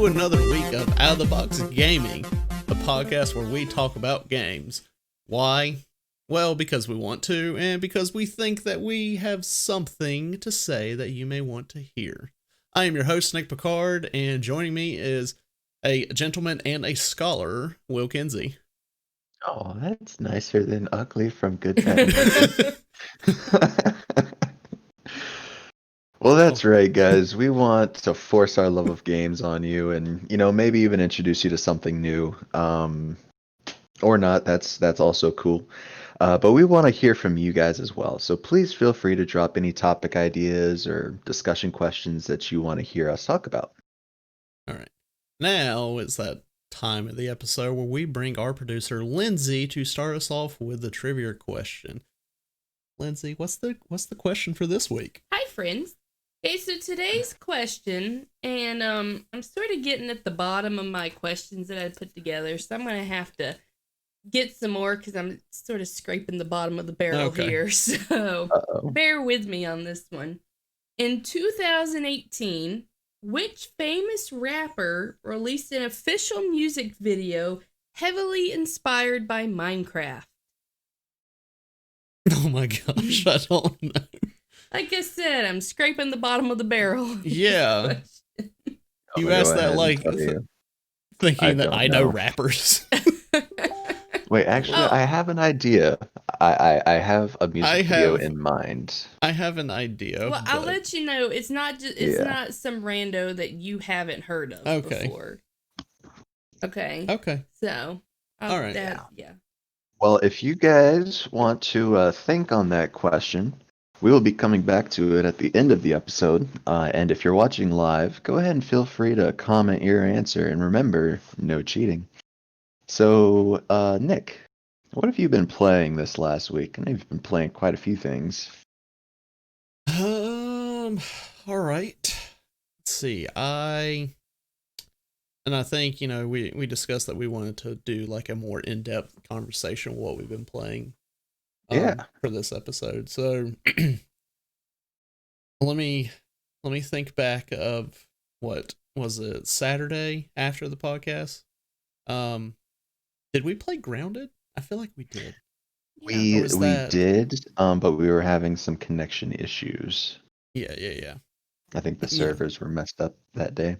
to another week of Out of the Box Gaming, a podcast where we talk about games. Why? Well, because we want to, and because we think that we have something to say that you may want to hear. I am your host, Nick Picard, and joining me is a gentleman and a scholar, Will Kinsey. Oh, that's nicer than ugly from Good Bad Movie. Well, that's right, guys. We want to force our love of games on you and, maybe even introduce you to something new. Or not, that's also cool. But we want to hear from you guys as well. So please feel free to drop any topic ideas or discussion questions that you want to hear us talk about. All right. Now it's that time of the episode where we bring our producer, Lindsay, to start us off with the trivia question. Lindsay, what's the question for this week? Hi, friends. Okay, so today's question, and I'm sort of getting at the bottom of my questions that I put together, so I'm going to have to get some more because I'm sort of scraping the bottom of the barrel here, so bear with me on this one. In 2018, which famous rapper released an official music video heavily inspired by Minecraft? Oh my gosh, I don't know. Like I said, I'm scraping the bottom of the barrel. Yeah. You asked that like thinking that I know rappers. Wait, actually, I have an idea. I have a music video in mind. I have an idea. Well, I'll let you know. It's not just not some rando that you haven't heard of before. Okay. So, all right. Yeah. Well, if you guys want to think on that question, we will be coming back to it at the end of the episode. And if you're watching live, go ahead and feel free to comment your answer. And remember, no cheating. So, Nick, what have you been playing this last week? I know you've been playing quite a few things. All right. Let's see. I think, we discussed that we wanted to do like a more in-depth conversation of what we've been playing. For this episode. So let me think back of what was it, Saturday after the podcast? Did we play Grounded? I feel like we did. We did, but we were having some connection issues. Yeah. I think the servers were messed up that day.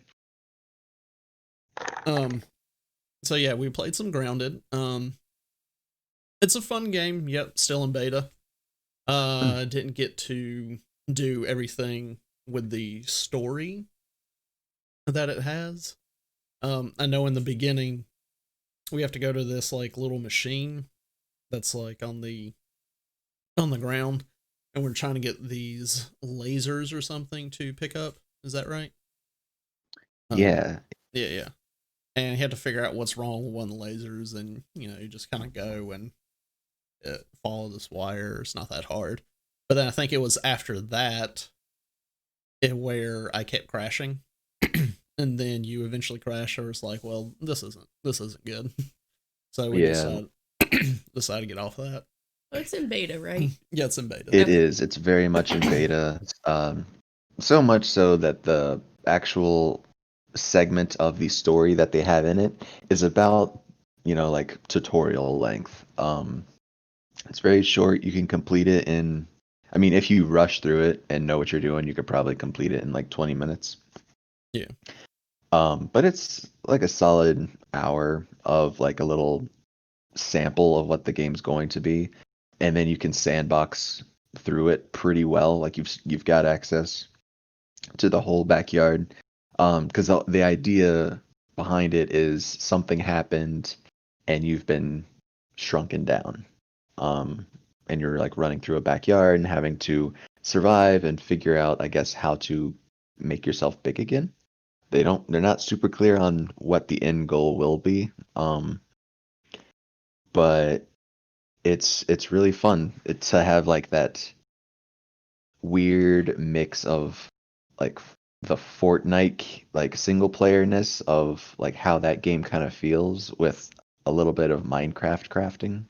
So yeah, we played some Grounded. It's a fun game, yep, still in beta. Didn't get to do everything with the story that it has. I know in the beginning we have to go to this like little machine that's like on the ground, and we're trying to get these lasers or something to pick up. Is that right? Yeah. Yeah. And you had to figure out what's wrong with one of the lasers, and you just kind of go and follow this wire. It's not that hard. But then I think it was after that where I kept crashing. And then you eventually crash. I was like, well, this isn't good. So we decided to get off of that. Well, it's in beta, right? Yeah, it's in beta. It is. It's very much in beta. So much so that the actual segment of the story that they have in it is about, like tutorial length. It's very short. You can complete it if you rush through it and know what you're doing, you could probably complete it in like 20 minutes. Yeah. But it's like a solid hour of like a little sample of what the game's going to be. And then you can sandbox through it pretty well. Like you've got access to the whole backyard. Because the idea behind it is something happened and you've been shrunken down. And you're like running through a backyard and having to survive and figure out, I guess, how to make yourself big again. They're not super clear on what the end goal will be. But it's really fun to have like that weird mix of like the Fortnite like single playerness of like how that game kind of feels with a little bit of Minecraft crafting.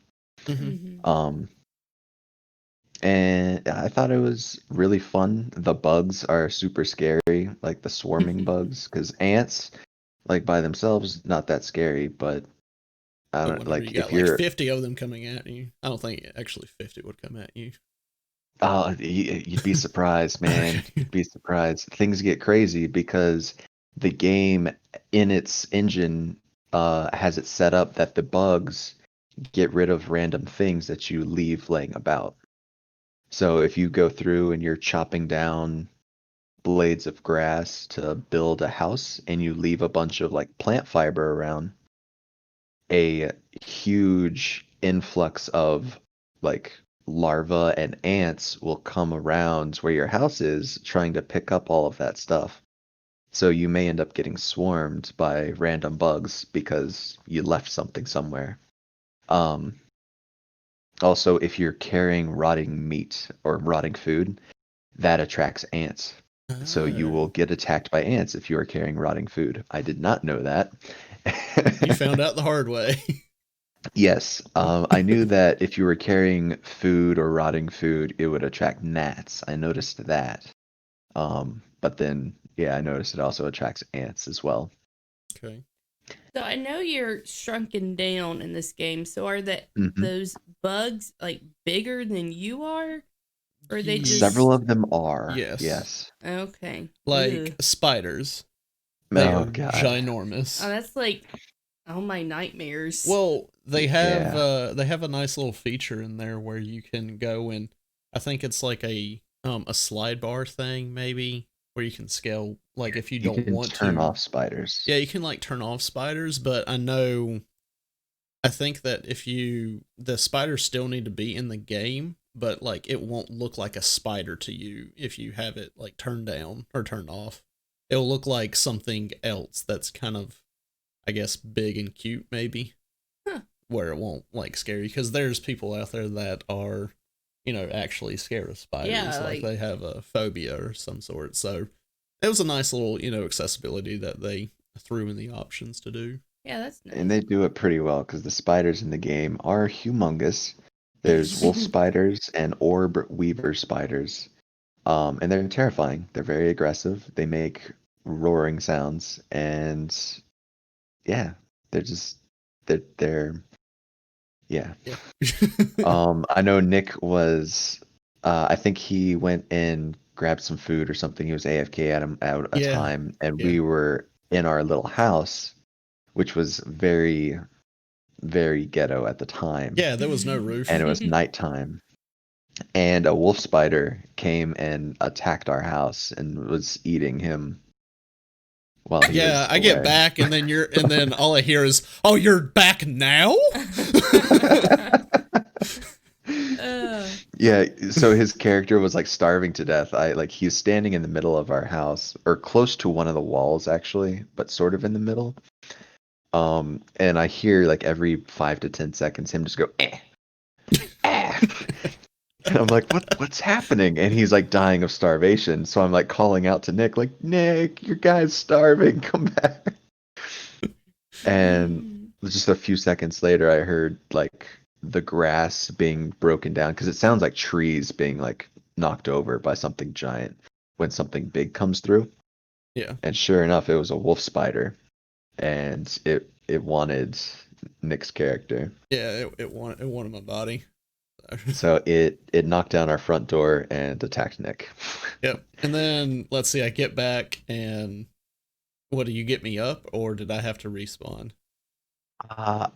Mm-hmm. And I thought it was really fun. The bugs are super scary, like the swarming bugs, because ants, like by themselves, not that scary, but I But don't whenever you like if got like you're 50 of them coming at you, I don't think actually 50 would come at you. you'd be surprised, man. Okay. You'd be surprised. Things get crazy because the game in its engine has it set up that the bugs get rid of random things that you leave laying about. So if you go through and you're chopping down blades of grass to build a house and you leave a bunch of like plant fiber around, a huge influx of like larvae and ants will come around where your house is trying to pick up all of that stuff. So you may end up getting swarmed by random bugs because you left something somewhere. Um, Also, if you're carrying rotting meat or rotting food, that attracts ants. So you will Oh, get attacked by ants if you are carrying rotting food. I did not know that. you found out the hard way. Yes, I knew that if you were carrying food or rotting food, it would attract gnats. I noticed that. But then, yeah, I noticed it also attracts ants as well. Okay. So I know you're shrunken down in this game. So are hmm those bugs like bigger than you are? Or are they just Several of them are, Yes. yes. okay? Like Ugh. spiders. They Oh are God. Oh, ginormous. that's like all my nightmares. Well, Yeah. they have a nice little feature in there where you can go and I think it's like a slide bar thing maybe where you can scale like if you You don't can want turn to. off spiders. Yeah, you can like turn off spiders, but I think that if you the spiders still need to be in the game, but like it won't look like a spider to you if you have it like turned down or turned off. It'll look like something else that's kind of I guess big and cute maybe, Huh. where it won't like scare you because there's people out there that are, actually scared of Yeah, spiders, like like they have a phobia or some sort. So it was a nice little, accessibility that they threw in the options to do. yeah, that's And nice. they do it pretty well because the spiders in the game are humongous. There's wolf spiders and orb weaver spiders. And they're terrifying. They're very aggressive. They make roaring sounds, and yeah, they're just they're yeah. Yeah. I know Nick was I think he went and grabbed some food or something. He was AFK at a Yeah. time, and Yeah. we were in our little house, which was very, very ghetto at the time, Yeah, there was no and roof. it was nighttime. And a wolf spider came and attacked our house and was eating him while he Yeah, was I get away. back and then all I hear is, "Oh, you're back now?" uh, Yeah, so his character was like starving to death. I like he's standing in the middle of our house or close to one of the walls actually, but sort of in the middle. And I hear like every 5 to 10 seconds him just go eh. And I'm like, what's happening? And he's like dying of starvation. So I'm like calling out to Nick, like, Nick, your guy's starving, come back. And just a few seconds later I heard like the grass being broken down because it sounds like trees being like knocked over by something giant when something big comes through. Yeah. And sure enough, it was a wolf spider, and it wanted Nick's character. Yeah, it wanted my body. So it knocked down our front door and attacked Nick. Yep. And then let's see, I get back and what do you get me up or did I have to respawn? uh,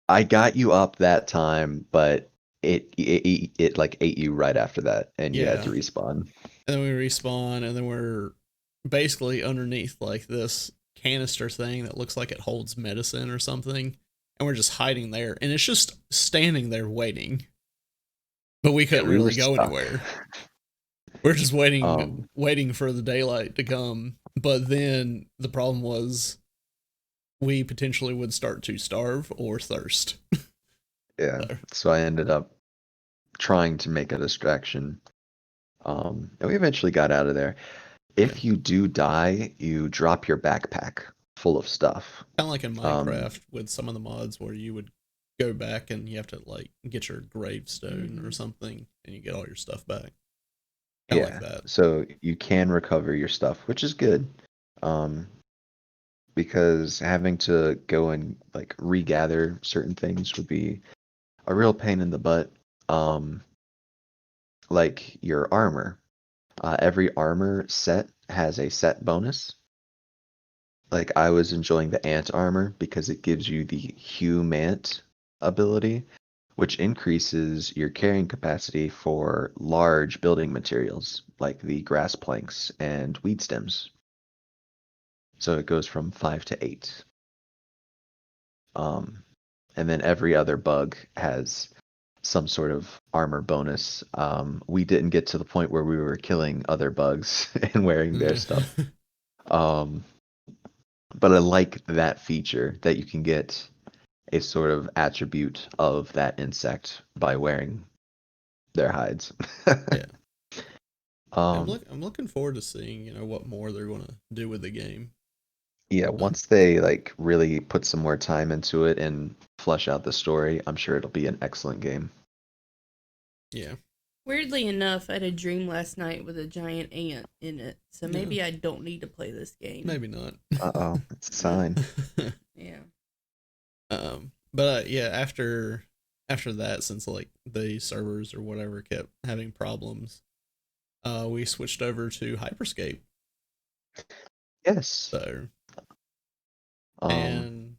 I got you up that time, but it like ate you right after that, and you had Yeah. to respawn. And then we respawn and then we're basically underneath like this canister thing that looks like it holds medicine or something. And we're just hiding there and it's just standing there waiting. But we Yeah, couldn't we were really go stuck. anywhere. We're just Um, waiting for the daylight to come. But then the problem was we potentially would start to starve or thirst. yeah. So, So I ended up trying to make a distraction. And we eventually got out of there. yeah. If you do die, you drop your backpack full of stuff. Kind of like in Um, Minecraft with some of the mods where you would go back and you have to like get your gravestone or mhm. something and you get all your stuff back. Kind of like yeah. that. So you can recover your stuff, which is good. Um, because having to go and like regather certain things would be a real pain in the butt. Um, like your armor. Every armor set has a set bonus. Like I was enjoying the ant armor because it gives you the humant ability, which increases your carrying capacity for large building materials like the grass planks and weed stems. So it goes from 5 to 8. Um, and then every other bug has some sort of armor bonus. We didn't get to the point where we were killing other bugs and wearing their stuff. Um, but I like that feature that you can get a sort of attribute of that insect by wearing their hides. Yeah. um, I'm looking forward to seeing, what more they're going to do with the game. yeah, once they like really put some more time into it and flesh out the story, I'm sure it'll be an excellent game. Yeah. Weirdly enough, I had a dream last night with a giant ant in it, so maybe I don't need to play this game. Maybe not. Uh-oh, it's a sign. Yeah. But yeah, after that, since like the servers or whatever kept having problems, we switched over to Hyperscape. Yes. So, Um, and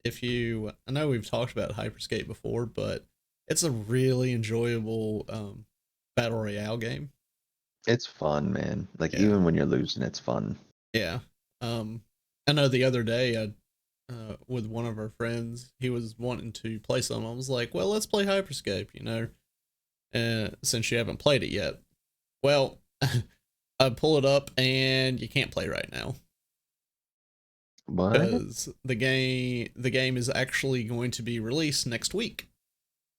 I know we've talked about Hyperscape before, but it's a really enjoyable battle royale game. it's fun, man. Like Yeah. even when you're losing, it's fun. Yeah. I know the other day with one of our friends, he was wanting to play some. I was like, well, let's play Hyperscape, since you haven't played it yet. Well, I pull it up and you can't play right now. What? Because the game is actually going to be released next week.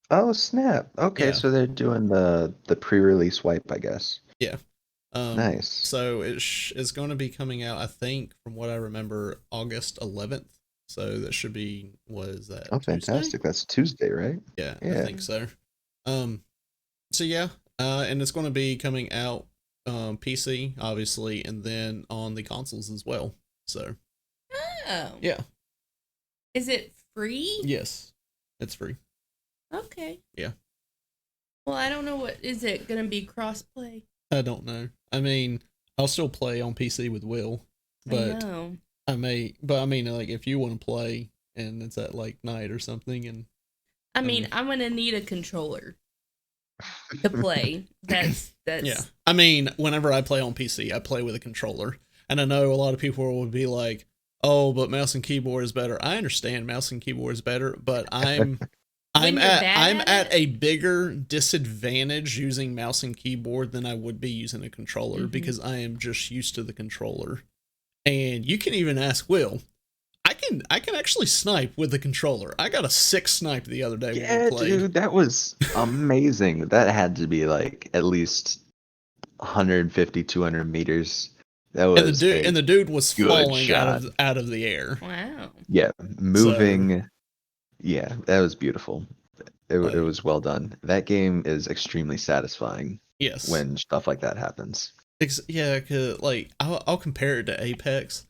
Oh, snap. Okay, Yeah. so they're doing the pre-release wipe, I guess. Yeah. Nice. So it's going to be coming out, I think, from what I remember, August 11th. So that should be, what is that? Oh, Tuesday? fantastic. That's Tuesday, right? Yeah, I Yeah. think so. So yeah, and it's going to be coming out PC, obviously, and then on the consoles as well. So Oh. yeah. Is it free? Yes, it's free. Okay. Yeah. Well, I don't know is it going to be crossplay? I don't know. I mean, I'll still play on PC with Will, but I may. But I mean, like, if you want to play and it's at like night or something, and I'm going to need a controller to play. That's yeah. I mean, whenever I play on PC, I play with a controller, and I know a lot of people would be like, "Oh, but mouse and keyboard is better." I understand mouse and keyboard is better, but I'm at a bigger disadvantage using mouse and keyboard than I would be using a controller because I am just used to the controller. And you can even ask Will. I can actually snipe with the controller. I got a 6 snipe the other day when we played. Dude, that was amazing. That had to be like at least 150, 200 meters. That was the dude was falling shot. out of the air. Wow. Yeah, moving. Yeah, that was beautiful. It was well done. That game is extremely satisfying. Yes. When stuff like that happens. Yeah, cause like I'll compare it to Apex.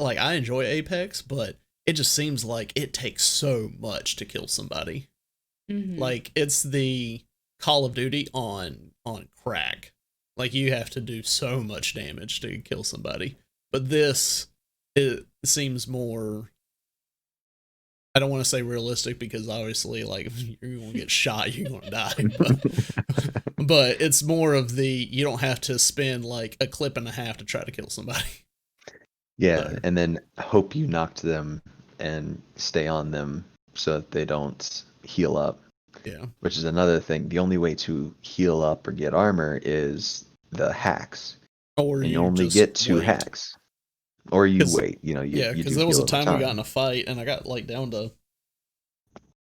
Like I enjoy Apex, but it just seems like it takes so much to kill somebody. Like it's the Call of Duty on crack. Like you have to do so much damage to kill somebody. But this, it seems more, I don't want to say realistic because obviously like if you're going to get shot, you're going to die. But it's more of you don't have to spend like a clip and a half to try to kill somebody. Yeah, and then hope you knocked them and stay on them so that they don't heal up. Yeah. Which is another thing. The only way to heal up or get armor is the hacks. Or you only get 2 hacks. Or you wait. Yeah, because there was a time we got in a fight and I got like down to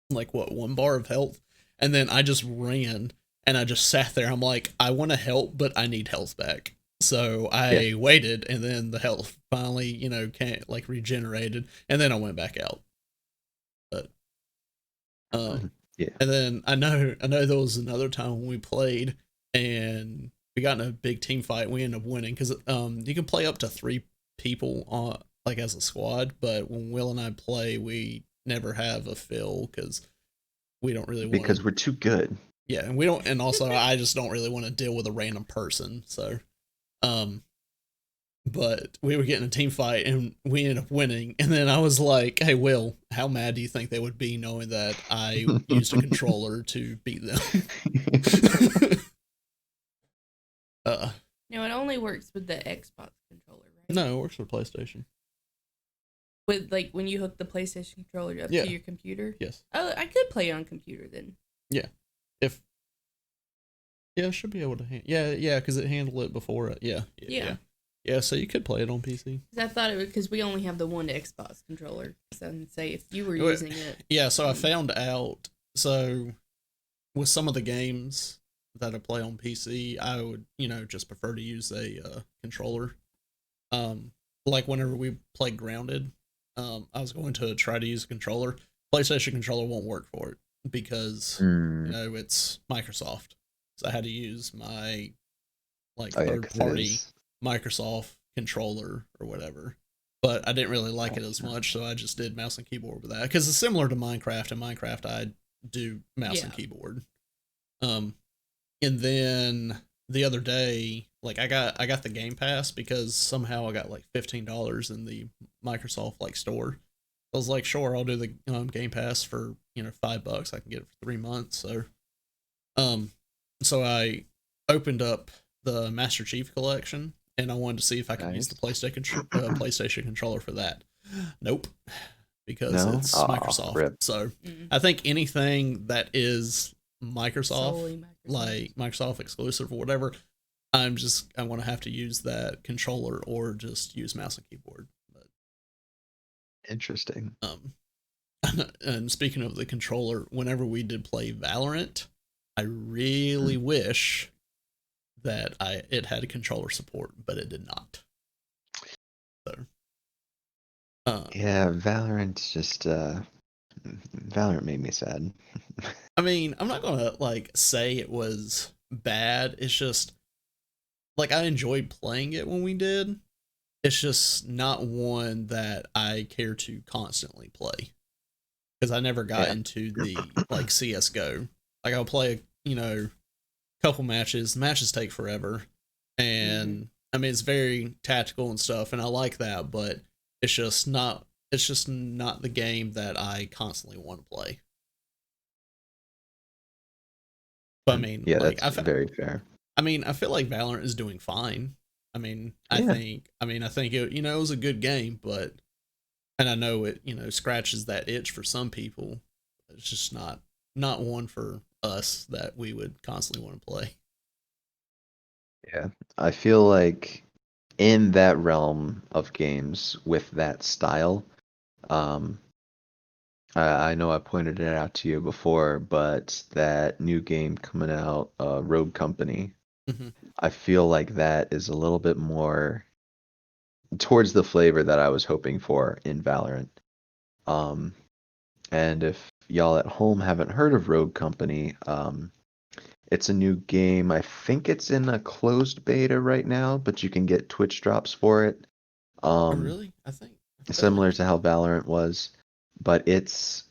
like 1 bar of health. And then I just ran and I just sat there. I'm like, I want to help, but I need health back. So I waited, and then the health finally, can't regenerated, and then I went back out. But, and then I know there was another time when we played, and we got in a big team fight. We ended up winning because you can play up to 3 people like as a squad, but when Will and I play, we never have a fill because we don't really want Because to. we're too good. Yeah, and we don't, and also I just don't really want to deal with a random person. So, um, but we were getting a team fight and we ended up winning. And then I was like, "Hey, Will, how mad do you think they would be knowing that I used a controller to beat them?" No, it only works with the Xbox controller, right? No, it works for PlayStation. With like when you hook the PlayStation controller up Yeah. to your computer. Yes. Oh, I could play on computer then. Yeah. If Yeah, it should be able to yeah, because it handled it before it. Yeah. Yeah, so you could play it on PC. Because I thought it was because we only have the one Xbox controller. So I'd say if you were Well, using it. Yeah, so I found out, so with some of the games that I play on PC, I would, just prefer to use a controller. Like whenever we play Grounded, I was going to try to use a controller. PlayStation controller won't work for it because, it's Microsoft. So I had to use my third party Microsoft controller or whatever. But I didn't really like it as much, so I just did mouse and keyboard with that. Because it's similar to Minecraft. In Minecraft, I do mouse and keyboard. And then the other day, I got the Game Pass because somehow I got like $15 in the Microsoft store. I was like, sure, I'll do the Game Pass for $5. I can get it for 3 months. So I opened up the Master Chief Collection, and I wanted to see if I could use the PlayStation controller for that. Nope, because it's Microsoft. Rip. So I think anything that is Microsoft, Microsoft, like Microsoft exclusive or whatever, I'm going to have to use that controller or just use mouse and keyboard. But interesting. And speaking of the controller, whenever we did play Valorant, I really wish that it had a controller support, but it did not. So, yeah, Valorant's just Valorant made me sad. I mean, I'm not gonna say it was bad. It's just I enjoyed playing it when we did. It's just not one that I care to constantly play because I never got into the CS:GO. I'll play couple matches. Matches take forever, and I mean it's very tactical and stuff, and I like that, but it's just not the game that I constantly want to play. But I mean, yeah, that's very fair. I mean, I feel like Valorant is doing fine. I mean, I think it, it was a good game, but, and I know it, scratches that itch for some people. It's just not one for us that we would constantly want to play. Yeah, I feel like in that realm of games with that style, I know I pointed it out to you before, but that new game coming out, Rogue Company, I feel like that is a little bit more towards the flavor that I was hoping for in Valorant. And if y'all at home haven't heard of Rogue Company, it's a new game. I think it's in a closed beta right now, but you can get Twitch drops for it. Really? I think similar to how Valorant was, but it's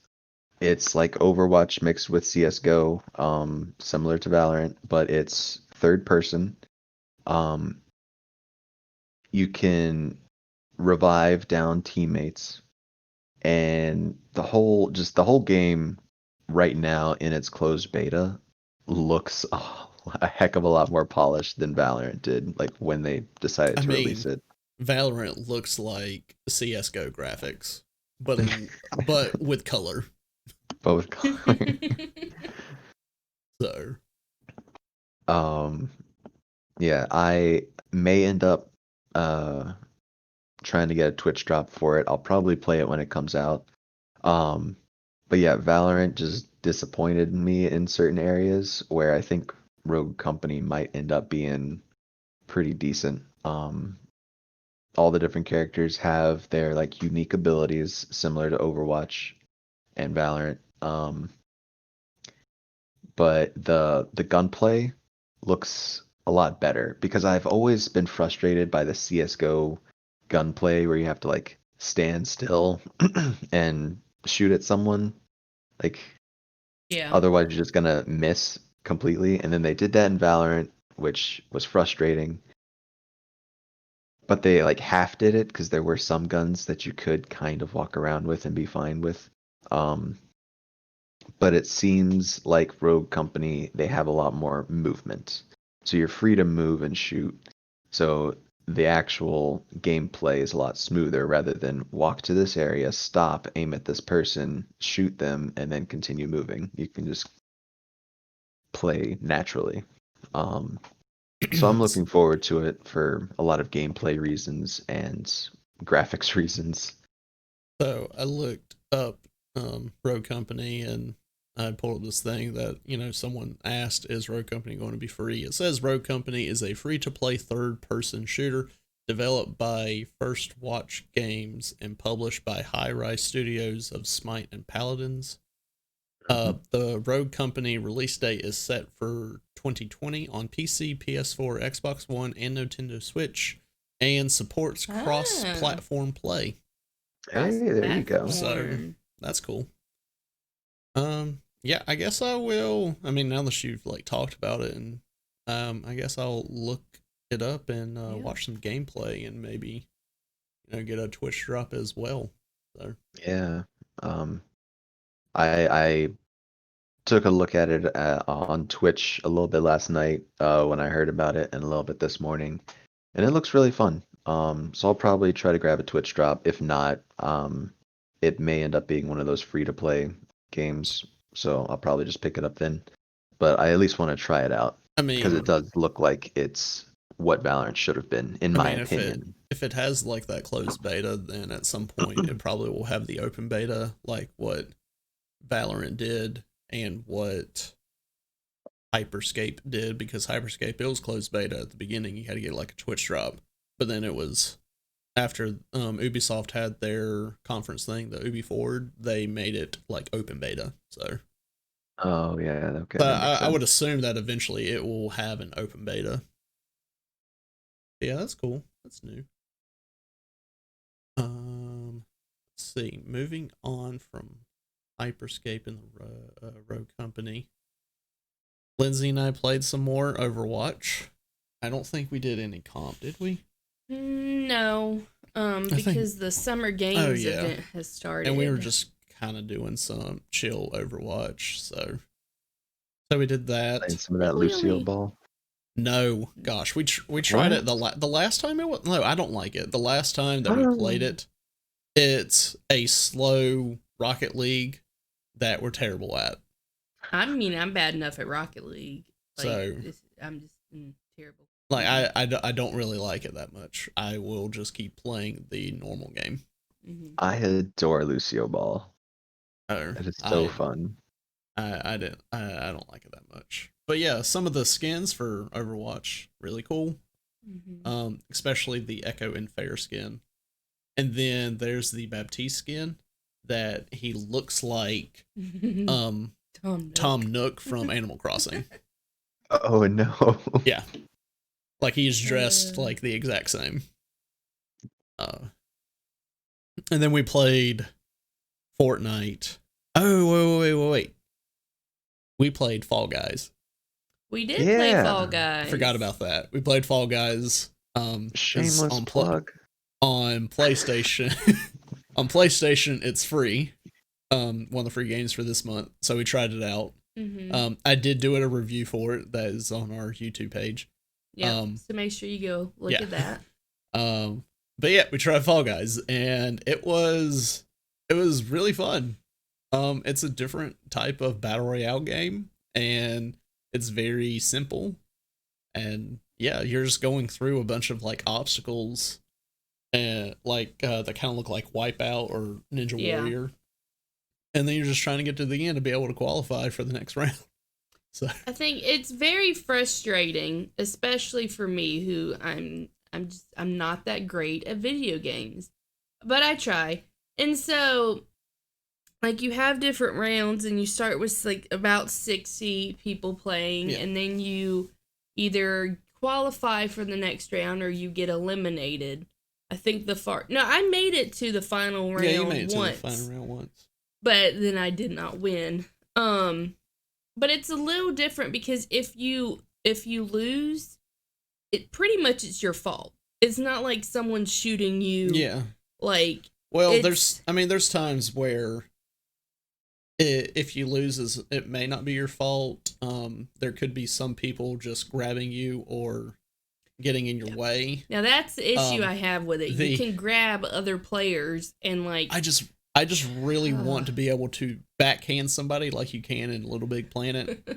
like Overwatch mixed with CS:GO, similar to Valorant, but it's third person. You can revive down teammates, and the whole game right now in its closed beta looks a heck of a lot more polished than Valorant did, when they decided to release it. Valorant looks like CS:GO graphics, but with color. Both color. So, yeah, I may end up trying to get a Twitch drop for it. I'll probably play it when it comes out. But yeah, Valorant just disappointed me in certain areas where I think Rogue Company might end up being pretty decent. All the different characters have their unique abilities similar to Overwatch and Valorant. But the gunplay looks a lot better because I've always been frustrated by the CS:GO gunplay where you have to stand still and shoot at someone. Like, Yeah. otherwise you're just gonna miss completely. And then they did that in Valorant, which was frustrating. But they like half did it because there were some guns that you could kind of walk around with and be fine with. Um, but it seems like Rogue Company, they have a lot more movement. So you're free to move and shoot. So the actual gameplay is a lot smoother rather than walk to this area, stop, aim at this person, shoot them, and then continue moving. You can just play naturally. Um, so I'm looking forward to it for a lot of gameplay reasons and graphics reasons. So I looked up Road Company and I pulled up this thing that, someone asked, is Road Company going to be free? It says Road Company is a free-to-play third-person shooter developed by First Watch Games and published by High Rise Studios of Smite and Paladins. The Rogue Company release date is set for 2020 on PC, PS4, Xbox One, and Nintendo Switch, and supports cross-platform play. Hey, there you go. So that's cool. Yeah, I guess I will. I mean, now that you've like talked about it, and I guess I'll look it up and watch some gameplay and maybe get a Twitch drop as well. So Yeah. I took a look at it on Twitch a little bit last night when I heard about it, and a little bit this morning, and it looks really fun. So I'll probably try to grab a Twitch drop. If not, it may end up being one of those free to play games. So I'll probably just pick it up then. But I at least want to try it out I because mean, it does look like it's what Valorant should have been, in my opinion. if it has like that closed beta, then at some point it probably will have the open beta, like what Valorant did and what Hyperscape did, because Hyperscape, it was closed beta at the beginning. You had to get like a Twitch drop, but then it was after Ubisoft had their conference thing, the Ubi Forward, they made it like open beta. So Oh yeah, okay, but that makes I would sense. assume that eventually it will have an open beta. Yeah, that's cool. That's new. Let's see. Moving on from Hyperscape and the Rogue Company, Lindsay and I played some more Overwatch. I don't think we did any comp, did we? No, because the Summer Games event has started. And we were just kind of doing some chill Overwatch, so we did that. Playing some of that Lucio ball. No, gosh, we tried it the last time it was. No, I don't like it. The last time that we played it, it's a slow Rocket League that we're terrible at. I mean, I'm bad enough at Rocket League. Like, so I'm just terrible. Like I don't really like it that much. I will just keep playing the normal game. Mm-hmm. I adore Lucio Ball. Oh, it is so fun. I don't like it that much. But yeah, some of the skins for Overwatch really cool. Mm-hmm. Especially the Echo and Fair skin. And then there's the Baptiste skin that he looks like Tom Nook from Animal Crossing. Oh no. Yeah. Like he's dressed like the exact same. And then we played Fortnite. Oh, wait. We played Fall Guys. We did play Fall Guys. I forgot about that. We played Fall Guys. Shameless plug. On PlayStation. On PlayStation, it's free. One of the free games for this month. So we tried it out. Mm-hmm. I did do a review for it that is on our YouTube page. Yeah, so make sure you go look at that. But yeah, we tried Fall Guys and it was really fun. It's a different type of battle royale game and it's very simple. And yeah, you're just going through a bunch of like obstacles and like that kind of look like Wipeout or Ninja Warrior. And then you're just trying to get to the end to be able to qualify for the next round. So I think it's very frustrating, especially for me, who I'm not that great at video games, but I try. And so, like, you have different rounds, and you start with like about 60 people playing, and then you either qualify for the next round or you get eliminated. I think I made it to the final round. Yeah, you made it once, to the final round once. but then I did not win. But it's a little different because if you lose, it pretty much it's your fault. It's not like someone's shooting you. Yeah. Like, well, there's times where if you lose, it may not be your fault. There could be some people just grabbing you or getting in your way. Now that's the issue I have with it. You can grab other players and like. I just really want to be able to backhand somebody like you can in Little Big Planet.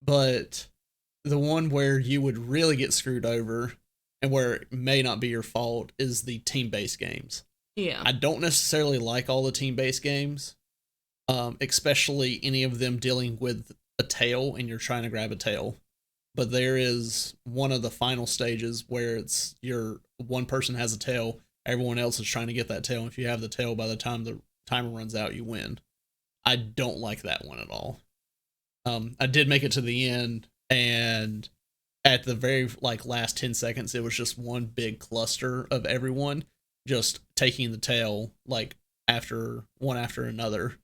But the one where you would really get screwed over and where it may not be your fault is the team-based games. Yeah. I don't necessarily like all the team-based games, especially any of them dealing with a tail and you're trying to grab a tail. But there is one of the final stages where it's one person has a tail, everyone else is trying to get that tail. If you have the tail by the time the timer runs out, you win. I don't like that one at all. I did make it to the end, and at the very last 10 seconds, it was just one big cluster of everyone just taking the tail after another.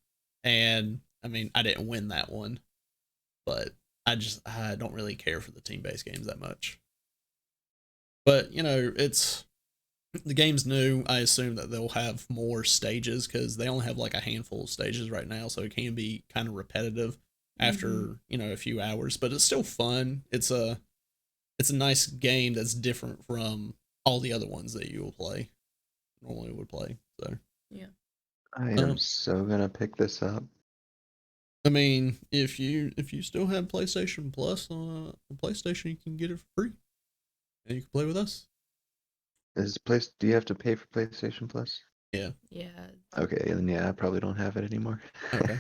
And I mean, I didn't win that one, but I don't really care for the team-based games that much. But the game's new. I assume that they'll have more stages because they only have a handful of stages right now, so it can be kind of repetitive after a few hours. But it's still fun. It's a nice game that's different from all the other ones that you normally would play. So yeah, I am so gonna pick this up. I mean, if you still have PlayStation Plus on PlayStation, you can get it for free, and you can play with us. Do you have to pay for PlayStation Plus? yeah. Okay, then I probably don't have it anymore. Okay.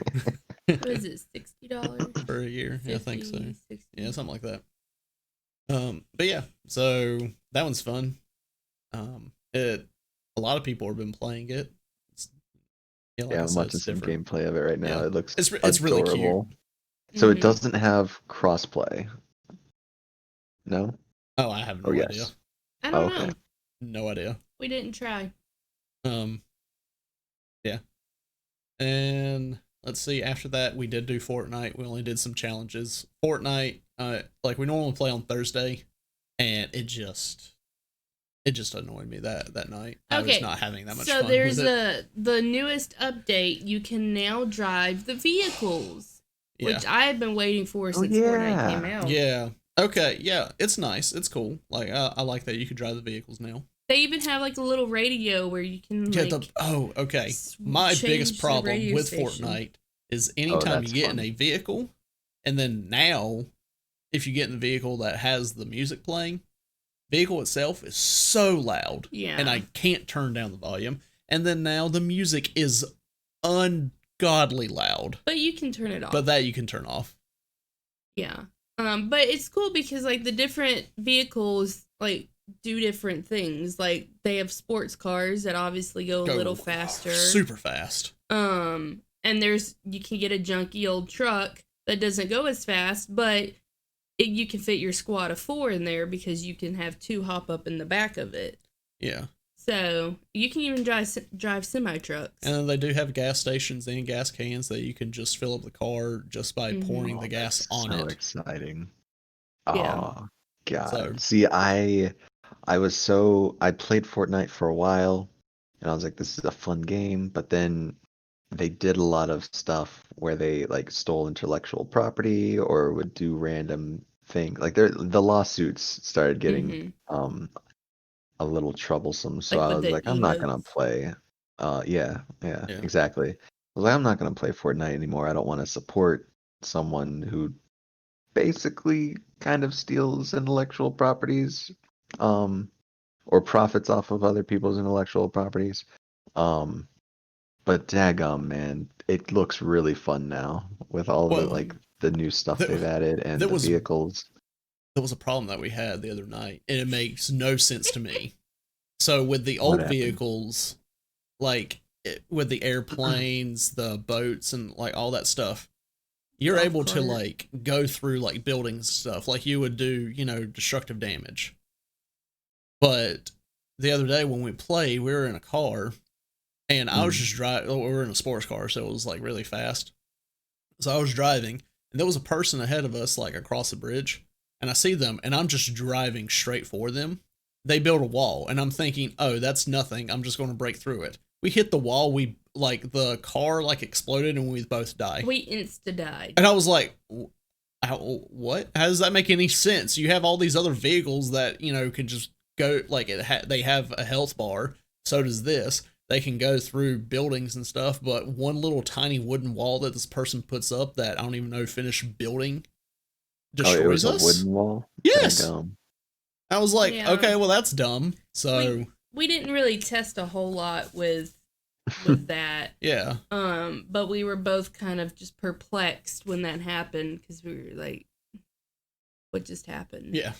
What is it? $60 for a year? 50, yeah, I think so. 60. Yeah, something like that. But yeah, so that one's fun. A lot of people have been playing it. I'm watching some gameplay of it right now. Yeah. It looks it's really cute. So it doesn't have crossplay. No? Oh, I have no yes. idea. I don't know. No idea. We didn't try. Yeah. And let's see, after that we did do Fortnite. We only did some challenges. Fortnite, we normally play on Thursday, and it just annoyed me that night. I was not having that much fun. So there's the newest update. You can now drive the vehicles, which I had been waiting for since Fortnite came out. Yeah. Okay. Yeah. It's nice. It's cool. I like that you can drive the vehicles now. They even have a little radio where you can okay. My biggest problem with Fortnite is anytime you get in a vehicle, and then now, if you get in the vehicle that has the music playing, vehicle itself is so loud, and I can't turn down the volume. And then now the music is ungodly loud, but you can turn it off. But that you can turn off. Yeah. But it's cool because the different vehicles do different things. They have sports cars that obviously go a little faster, super fast. And you can get a junky old truck that doesn't go as fast, but you can fit your squad of 4 in there because you can have 2 hop up in the back of it. Yeah. So you can even drive semi trucks. And they do have gas stations and gas cans that you can just fill up the car just by pouring the gas on it. So exciting! Yeah. Oh God! See, I played Fortnite for a while, and I was like, "This is a fun game," but then they did a lot of stuff where they stole intellectual property or would do random things. The lawsuits started getting a little troublesome. So I was like, I'm not gonna play. Yeah, exactly. I was like, I'm not gonna play Fortnite anymore. I don't want to support someone who basically kind of steals intellectual properties, or profits off of other people's intellectual properties. But daggum, man, it looks really fun now with all the new stuff they've added and the vehicles. There was a problem that we had the other night, and it makes no sense to me. So with the old vehicles, with the airplanes, the boats, and all that stuff, you're able to go through buildings and stuff like you would do, destructive damage. But the other day when we played, we were in a car, and I was Mm. just driving. We were in a sports car, so it was like really fast. So I was driving, and there was a person ahead of us, like across the bridge, and I see them, and I'm just driving straight for them. They build a wall, and I'm thinking, oh, that's nothing. I'm just going to break through it. We hit the wall. We like the car like exploded, and we both die. We insta died. And I was like, what? How does that make any sense? You have all these other vehicles that, you know, can just go, like, they have a health bar. So does this. They can go through buildings and stuff, but one little tiny wooden wall that this person puts up that I don't even know finished building destroys it was us. a wooden wall? Yes. Dumb. I was like, Yeah. okay, well, that's dumb. So, we didn't really test a whole lot with that. yeah. But we were both kind of just perplexed when that happened because we were like, what just happened? Yeah.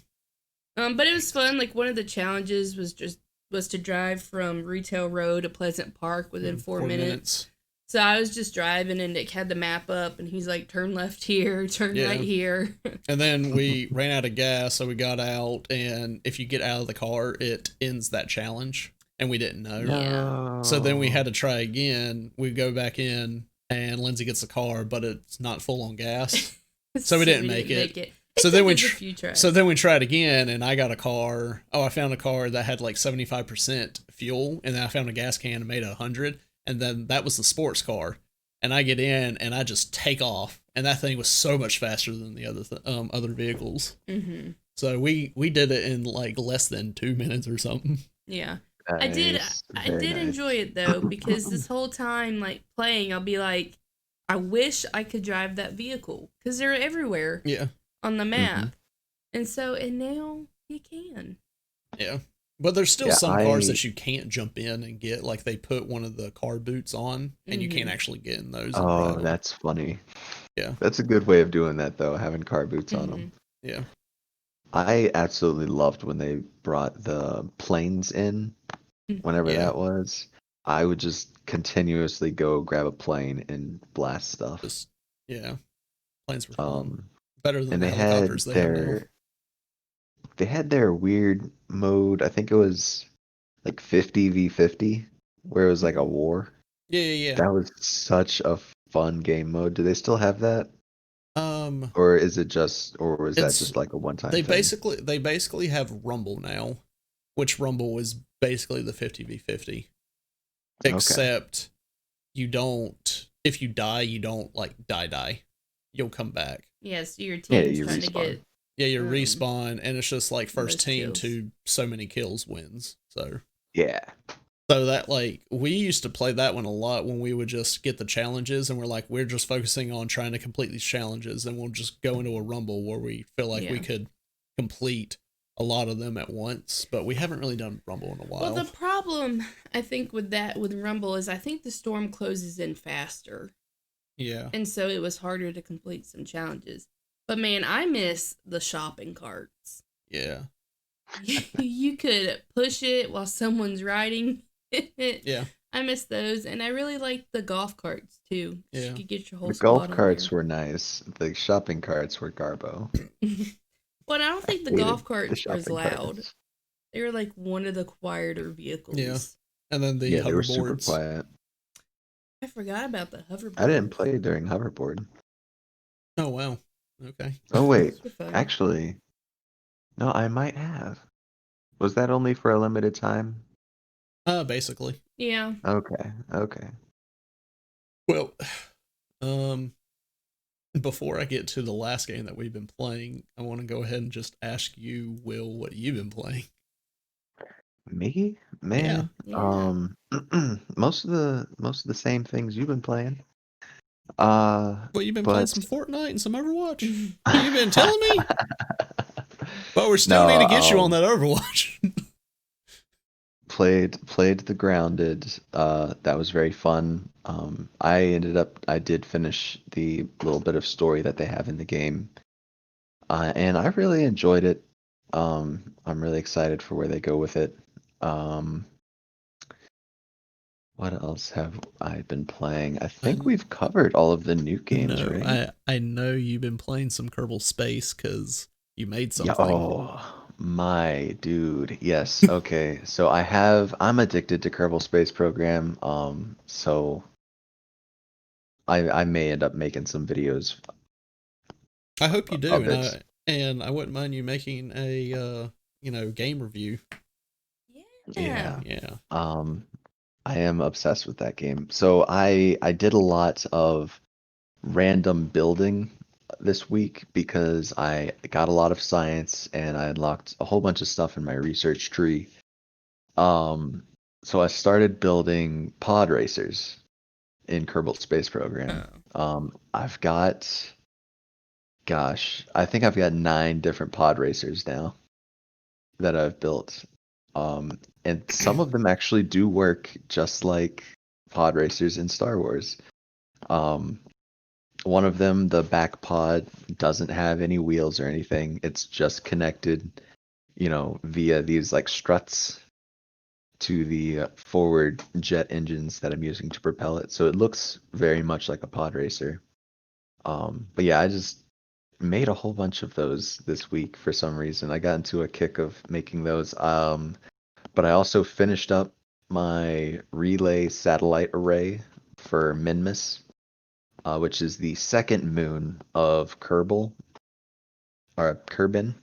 But it was fun. Like, one of the challenges was to drive from Retail Road to Pleasant Park within 4 minutes. So I was just driving, and Nick had the map up, and he's like, turn left here, turn right here. And then we ran out of gas, so we got out, and if you get out of the car, it ends that challenge, and we didn't know. Yeah. So then we had to try again. We go back in, and Lindsay gets the car, but it's not full on gas, so we didn't make it. So then we tried again, and I got a car. Oh, I found a car that had like 75% fuel, and then I found a gas can and made 100, and then that was the sports car. And I get in, and I just take off, and that thing was so much faster than the other vehicles. Mm-hmm. So we did it in like less than 2 minutes or something. Yeah. Nice. I did enjoy it though, because this whole time, like, playing, I'll be like, I wish I could drive that vehicle, because they're everywhere. Yeah. On the map. And now you can. Yeah. But there's still some cars that you can't jump in and get. Like, they put one of the car boots on, and you can't actually get in those. Oh, that's funny. Yeah. That's a good way of doing that, though, having car boots on them. Yeah. I absolutely loved when they brought the planes in, whenever that was. I would just continuously go grab a plane and blast stuff. Planes were fun. Better than and the helicopters they have now. They had their weird mode. I think it was like 50v50, where it was like a war. Yeah. That was such a fun game mode. Do they still have that? Or is it just, or was that just like a one-time thing? They basically have Rumble now, which Rumble is basically the 50v50, except you don't. If you die, you don't like die. You'll come back. Yes, your team's trying to get. Yeah, you respawn, and it's just like first team kills. to so many kills wins. So yeah. So that, like, we used to play that one a lot when we would just get the challenges, and we're just focusing on trying to complete these challenges, and we'll just go into a rumble where we feel like we could complete a lot of them at once. But we haven't really done rumble in a while. Well, the problem I think with rumble is I think the storm closes in faster. Yeah. And so it was harder to complete some challenges. But man, I miss the shopping carts. Yeah. You could push it while someone's riding. Yeah. I miss those, and I really liked the golf carts too. Yeah. You could get your whole The squad golf on carts there. were nice. The shopping carts were garbo. Well, I don't think the golf carts were as loud. They were like one of the quieter vehicles. Yeah. And then the they were super hoverboards. quiet. I forgot about the hoverboard. I didn't play during hoverboard. Oh, wow. Okay. Oh, wait. Those were fun. Actually, no, I might have. Was that only for a limited time? Basically. Yeah. Okay. Well, before I get to the last game that we've been playing, I want to go ahead and just ask you, Will, what you've been playing. Me? Man. Yeah. Most of the same things you've been playing. Well, you've been playing some Fortnite and some Overwatch. You've been telling me? But we still need to get you on that Overwatch. Played the Grounded. That was very fun. I did finish the little bit of story that they have in the game. And I really enjoyed it. I'm really excited for where they go with it. What else have I been playing? I think we've covered all of the new games, right? I know you've been playing some Kerbal Space because you made something. Yeah, my dude. Yes. Okay. So I'm addicted to Kerbal Space Program. So I may end up making some videos I hope you do, of it. and I wouldn't mind you making a game review. Yeah. Yeah. Yeah. I am obsessed with that game. So I did a lot of random building this week because I got a lot of science and I unlocked a whole bunch of stuff in my research tree. Um, so I started building pod racers in Kerbal Space Program. Oh. I've got, gosh, I think I've got 9 different pod racers now that I've built. And some of them actually do work just like pod racers in Star Wars. Um, One of them, the back pod, doesn't have any wheels or anything. It's just connected, via these like struts to the forward jet engines that I'm using to propel it. So it looks very much like a pod racer. But yeah, I just made a whole bunch of those this week for some reason. I got into a kick of making those. But I also finished up my relay satellite array for Minmus, which is the second moon of Kerbal, or Kerbin,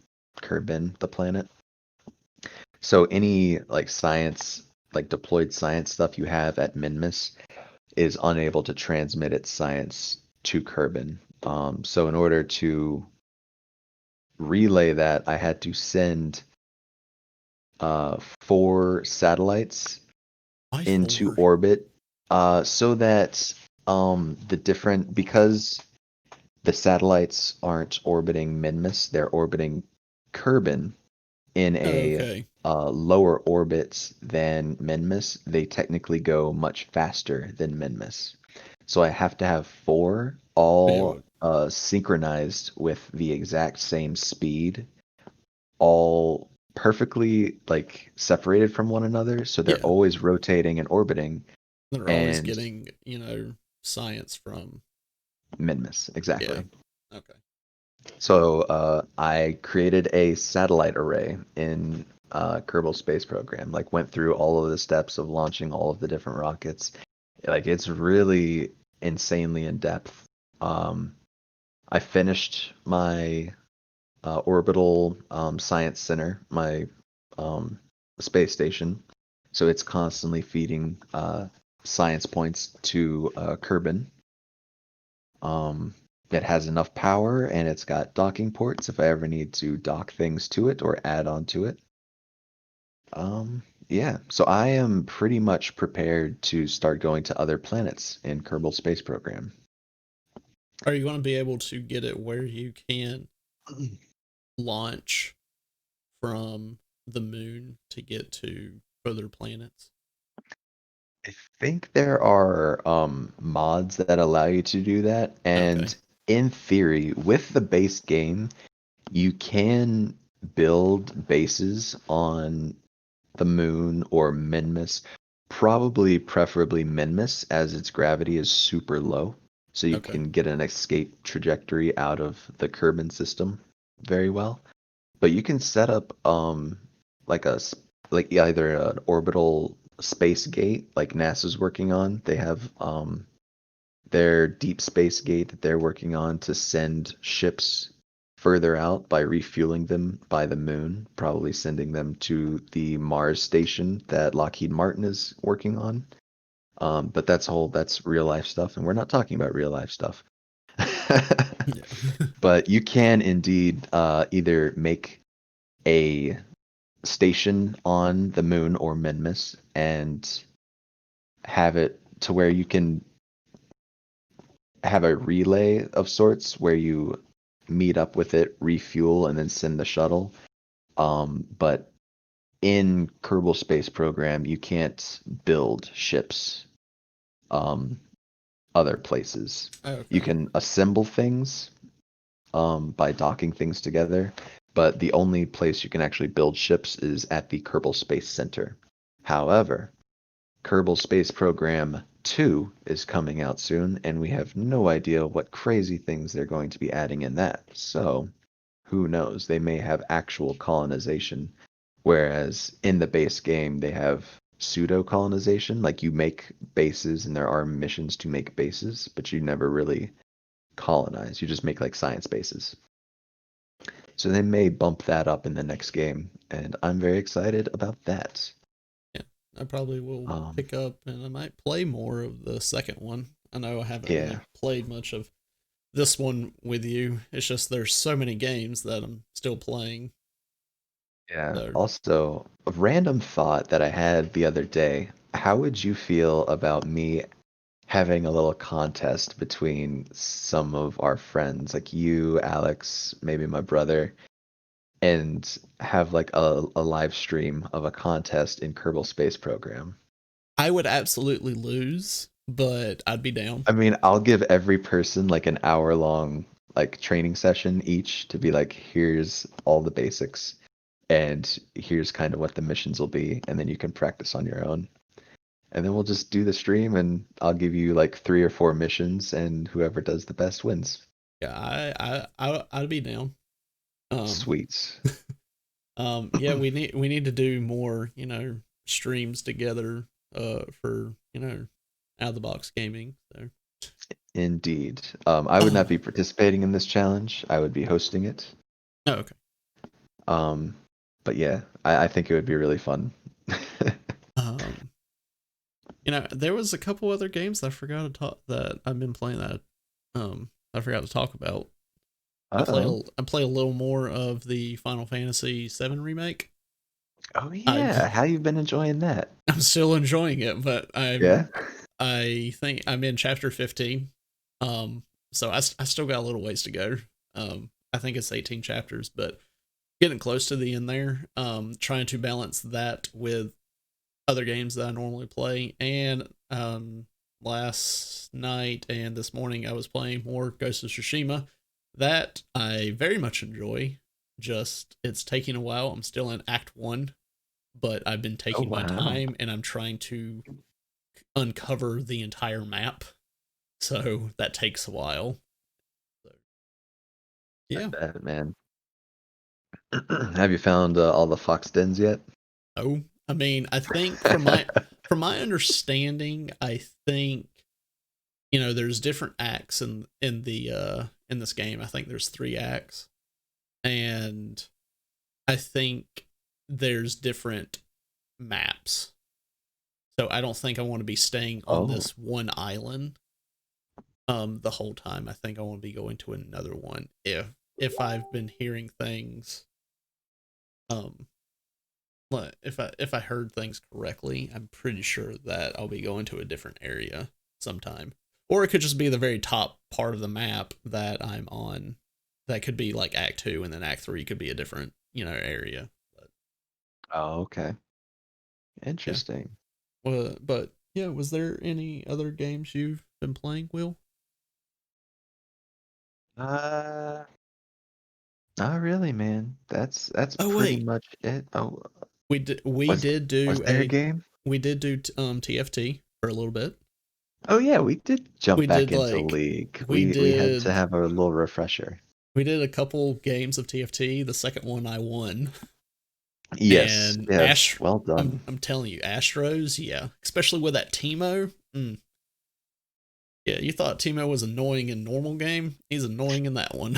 the planet. So any like science, like deployed science stuff you have at Minmus is unable to transmit its science to Kerbin. So in order to relay that, I had to send 4 satellites Why into 4? orbit, so that because the satellites aren't orbiting Minmus, they're orbiting Kerbin in a Okay. lower orbit than Minmus. They technically go much faster than Minmus. So I have to have 4 Be all able. synchronized with the exact same speed, all perfectly like separated from one another, so they're Yeah. always rotating and orbiting. They're always And getting science from. Minmus, Yeah. exactly. Okay. So I created a satellite array in Kerbal Space Program. Like went through all of the steps of launching all of the different rockets. Like it's really insanely in depth. Um, I finished my orbital science center, my um, space station. So it's constantly feeding science points to Kerbin. It has enough power and it's got docking ports if I ever need to dock things to it or add on to it. Yeah, so I am pretty much prepared to start going to other planets in Kerbal Space Program. Are you going to be able to get it where you can launch from the moon to get to other planets? I think there are mods that allow you to do that, Okay. and in theory, with the base game, you can build bases on the moon or Minmus, probably preferably Minmus, as its gravity is super low, so you Okay. can get an escape trajectory out of the Kerbin system very well. But you can set up like like either an orbital space gate like NASA's working on. They have their deep space gate that they're working on to send ships further out by refueling them by the moon, probably sending them to the Mars station that Lockheed Martin is working on. But that's real life stuff, and we're not talking about real life stuff. Yeah. But you can indeed either make a station on the moon or Minmus and have it to where you can have a relay of sorts where you meet up with it, refuel, and then send the shuttle. But in Kerbal Space Program, you can't build ships other places. You Okay. can assemble things by docking things together, but the only place you can actually build ships is at the Kerbal Space Center. However, Kerbal Space Program 2 is coming out soon, and we have no idea what crazy things they're going to be adding in that. So who knows? They may have actual colonization, whereas in the base game they have pseudo colonization. Like you make bases and there are missions to make bases, but you never really colonize. You just make like science bases. So they may bump that up in the next game, and I'm very excited about that. Yeah, I probably will Um, pick up and I might play more of the second one. I know I haven't really yeah, played much of this one with you. It's just there's so many games that I'm still playing. yeah. So Also, a random thought that I had the other day. How would you feel about me having a little contest between some of our friends, like you, Alex, maybe my brother, and have like a live stream of a contest in Kerbal Space Program? I would absolutely lose, but I'd be down. I mean, I'll give every person like an hour long like training session each to be like, here's all the basics and here's kind of what the missions will be, and then you can practice on your own. And then we'll just do the stream and I'll give you like 3 or 4 missions and whoever does the best wins. Yeah, I'd be down. Um, Sweet. yeah, we need to do more, streams together, for out of the box gaming. So, Indeed. I would not be participating in this challenge. I would be hosting it. oh, okay. Um, but yeah, I think it would be really fun. Um, there was a couple other games that I forgot to talk that I've been playing that I forgot to talk about. Uh-oh. I play a little more of the Final Fantasy VII remake. Oh I yeah, how you been enjoying that? I'm still enjoying it, but Yeah. I think I'm in chapter 15. So I still got a little ways to go. I think it's 18 chapters, but getting close to the end there. Trying to balance that with other games that I normally play. And last night and this morning I was playing more Ghost of Tsushima. That I very much enjoy. Just it's taking a while. I'm still in Act 1, but I've been Oh taking my wow. time and I'm trying to uncover the entire map. So that takes a while. So, I yeah. bet, man. Have you found all the fox dens yet? Oh, I mean, I think from my understanding, I think there's different acts in this game. I think there's 3 acts, and I think there's different maps. So I don't think I want to be staying on Oh, this one island the whole time. I think I want to be going to another one if I've been hearing things um if I heard things correctly, I'm pretty sure that I'll be going to a different area sometime. Or it could just be the very top part of the map that I'm on. That could be like Act 2 and then Act 3 could be a different, area. But oh, okay. yeah. Interesting. But yeah, was there any other games you've been playing, Will? Uh, Not really, man. That's Oh pretty wait, much it. Oh, we did we was did was do there a game? TFT for a little bit. Oh yeah, we did jump We back did into like League. we We had to did have a little refresher. we did a couple games of TFT. The second one I won. Yes, And yes. Well I'm done. I'm telling you, Astros, yeah, especially with that Timo. Yeah, you thought Timo was annoying in normal game. He's annoying in that one.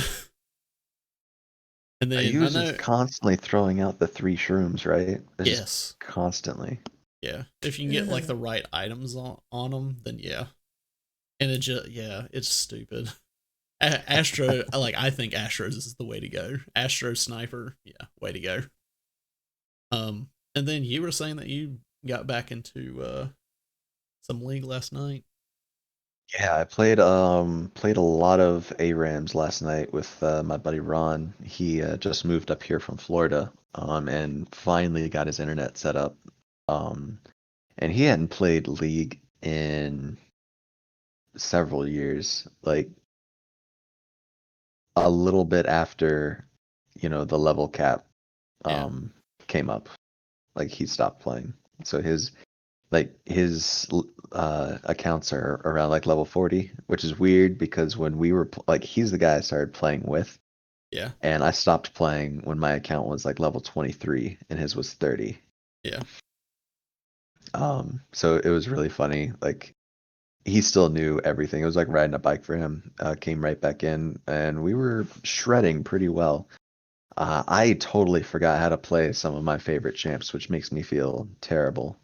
And He then I was know, just constantly throwing out the 3 shrooms, right? Just yes, constantly. yeah. If you can get like the right items on them, then yeah. And it just yeah, it's stupid. Astro, I think Astros is the way to go. Astro sniper, yeah, way to go. And then you were saying that you got back into some league last night. Yeah, I played a lot of ARAMs last night with my buddy Ron. He just moved up here from Florida, and finally got his internet set up. Um, and he hadn't played League in several years, like a little bit after, the level cap Yeah, um came up. Like he stopped playing. So his accounts are around like level 40, which is weird because when we were like he's the guy I started playing with. Yeah. And I stopped playing when my account was like level 23 and his was 30. Yeah. So it was really funny. Like he still knew everything. It was like riding a bike for him. Came right back in, and we were shredding pretty well. I totally forgot how to play some of my favorite champs, which makes me feel terrible.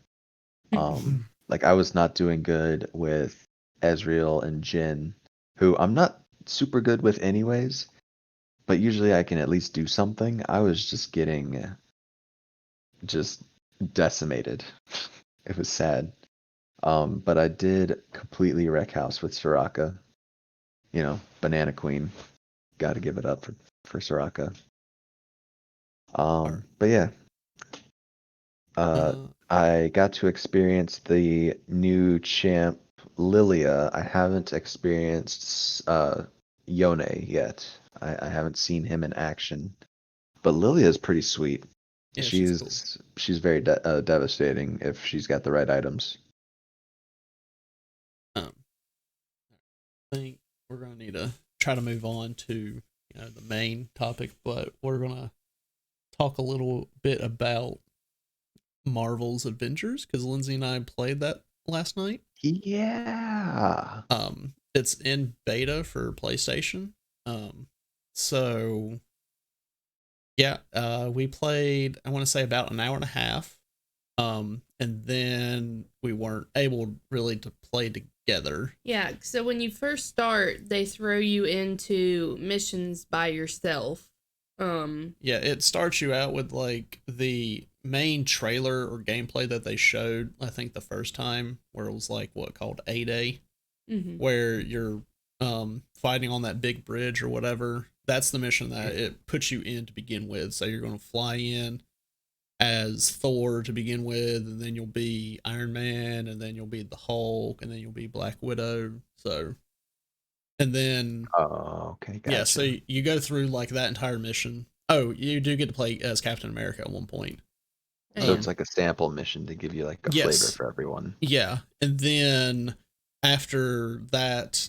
Like I was not doing good with Ezreal and Jhin, who I'm not super good with anyways, but usually I can at least do something. I was just getting just decimated. It was sad. But I did completely wreck house with Soraka. You know, Banana Queen. Got to give it up for Soraka. Or, But yeah, uh, I got to experience the new champ Lilia. I haven't experienced Yone yet. I haven't seen him in action, but Lilia is pretty sweet. yeah, she's cool. She's very devastating if she's got the right items. Um, I think we're gonna need to try to move on to the main topic, but we're gonna talk a little bit about Marvel's Avengers because Lindsay and I played that last night. Yeah. It's in beta for PlayStation. So yeah, we played. I want to say about an hour and a half. And then we weren't able really to play together. Yeah, so when you first start, they throw you into missions by yourself. Yeah, it starts you out with like the main trailer or gameplay that they showed, I think the first time, where it was like what called A-Day, Mm-hmm. where you're fighting on that big bridge or whatever. That's the mission that it puts you in to begin with. So you're going to fly in as Thor to begin with, and then you'll be Iron Man, and then you'll be the Hulk, and then you'll be Black Widow. So, and then Oh, okay, yeah, so gotcha. you go through like that entire mission. Oh, you do get to play as Captain America at one point. So Yeah. it's like a sample mission to give you like a flavor Yes, for everyone. yeah, and then after that,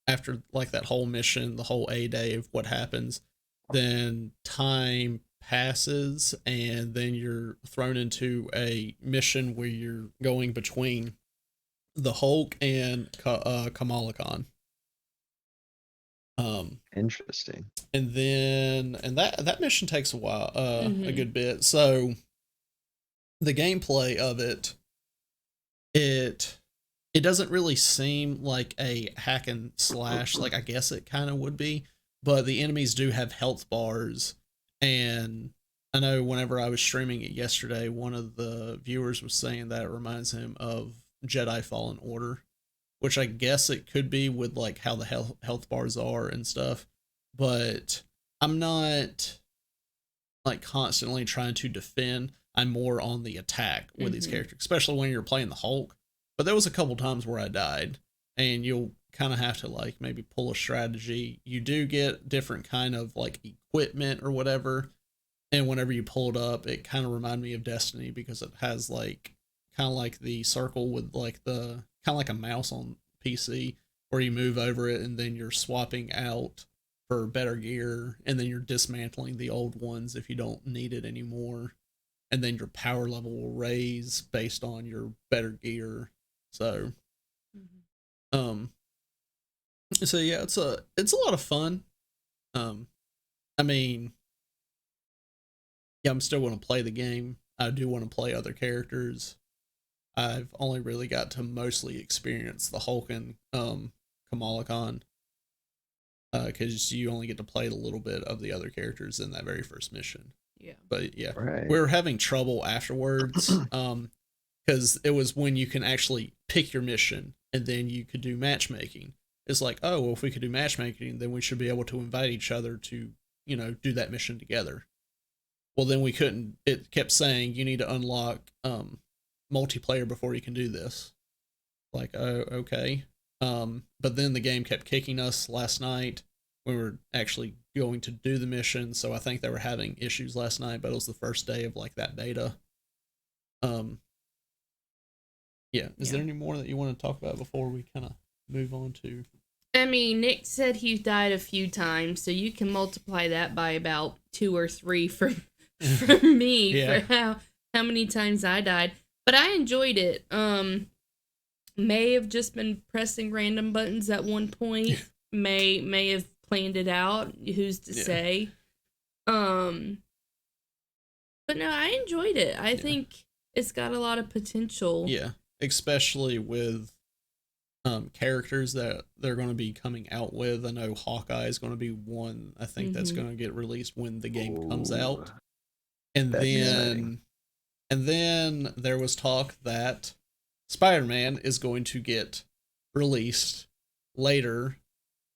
after like that whole mission, the whole A-Day of what happens, then time passes, and then you're thrown into a mission where you're going between the Hulk and Kamala Khan. Um, Interesting. and then that mission takes a while, a Mm-hmm. good bit. So the gameplay of it it doesn't really seem like a hack and slash like I guess it kind of would be, but the enemies do have health bars. And I know whenever I was streaming it yesterday, one of the viewers was saying that it reminds him of Jedi Fallen Order, which I guess it could be with like how the health bars are and stuff. But I'm not like constantly trying to defend. I'm more on the attack with these Mm-hmm. characters, especially when you're playing the Hulk. But there was a couple times where I died, and you'll kind of have to like maybe pull a strategy. You do get different kind of like equipment or whatever, and whenever you pull it up, it kind of reminded me of Destiny because it has like kind of like the circle with like the kind of like a mouse on PC where you move over it and then you're swapping out for better gear, and then you're dismantling the old ones if you don't need it anymore, and then your power level will raise based on your better gear. So Mm-hmm. um so yeah, it's a lot of fun. um I mean, yeah, I'm still going to play the game. I do want to play other characters. I've only really got to mostly experience the Hulk and Kamala Khan, because you only get to play a little bit of the other characters in that very first mission. Yeah. But yeah, we Right. were having trouble afterwards, because it was when you can actually pick your mission and then you could do matchmaking. It's like, oh, well, if we could do matchmaking, then we should be able to invite each other to do that mission together. Well, then we couldn't. It kept saying you need to unlock multiplayer before you can do this. Like, oh, okay. But then the game kept kicking us last night. We were actually going to do the mission, so I think they were having issues last night. But it was the first day of like that beta. Um, yeah. Is Yeah. there any more that you want to talk about before we kind of move on to? I mean, Nick said he's died a few times, so you can multiply that by about 2 or 3 for me Yeah. for how many times I died. But I enjoyed it. May have just been pressing random buttons at one point. May have planned it out. Who's to say? But no, I enjoyed it. I think it's got a lot of potential. Yeah, especially with characters that they're going to be coming out with. I know Hawkeye is going to be one. I think that's going to get released when the game comes out, and that's then exciting. and then there was talk that Spider-Man is going to get released later,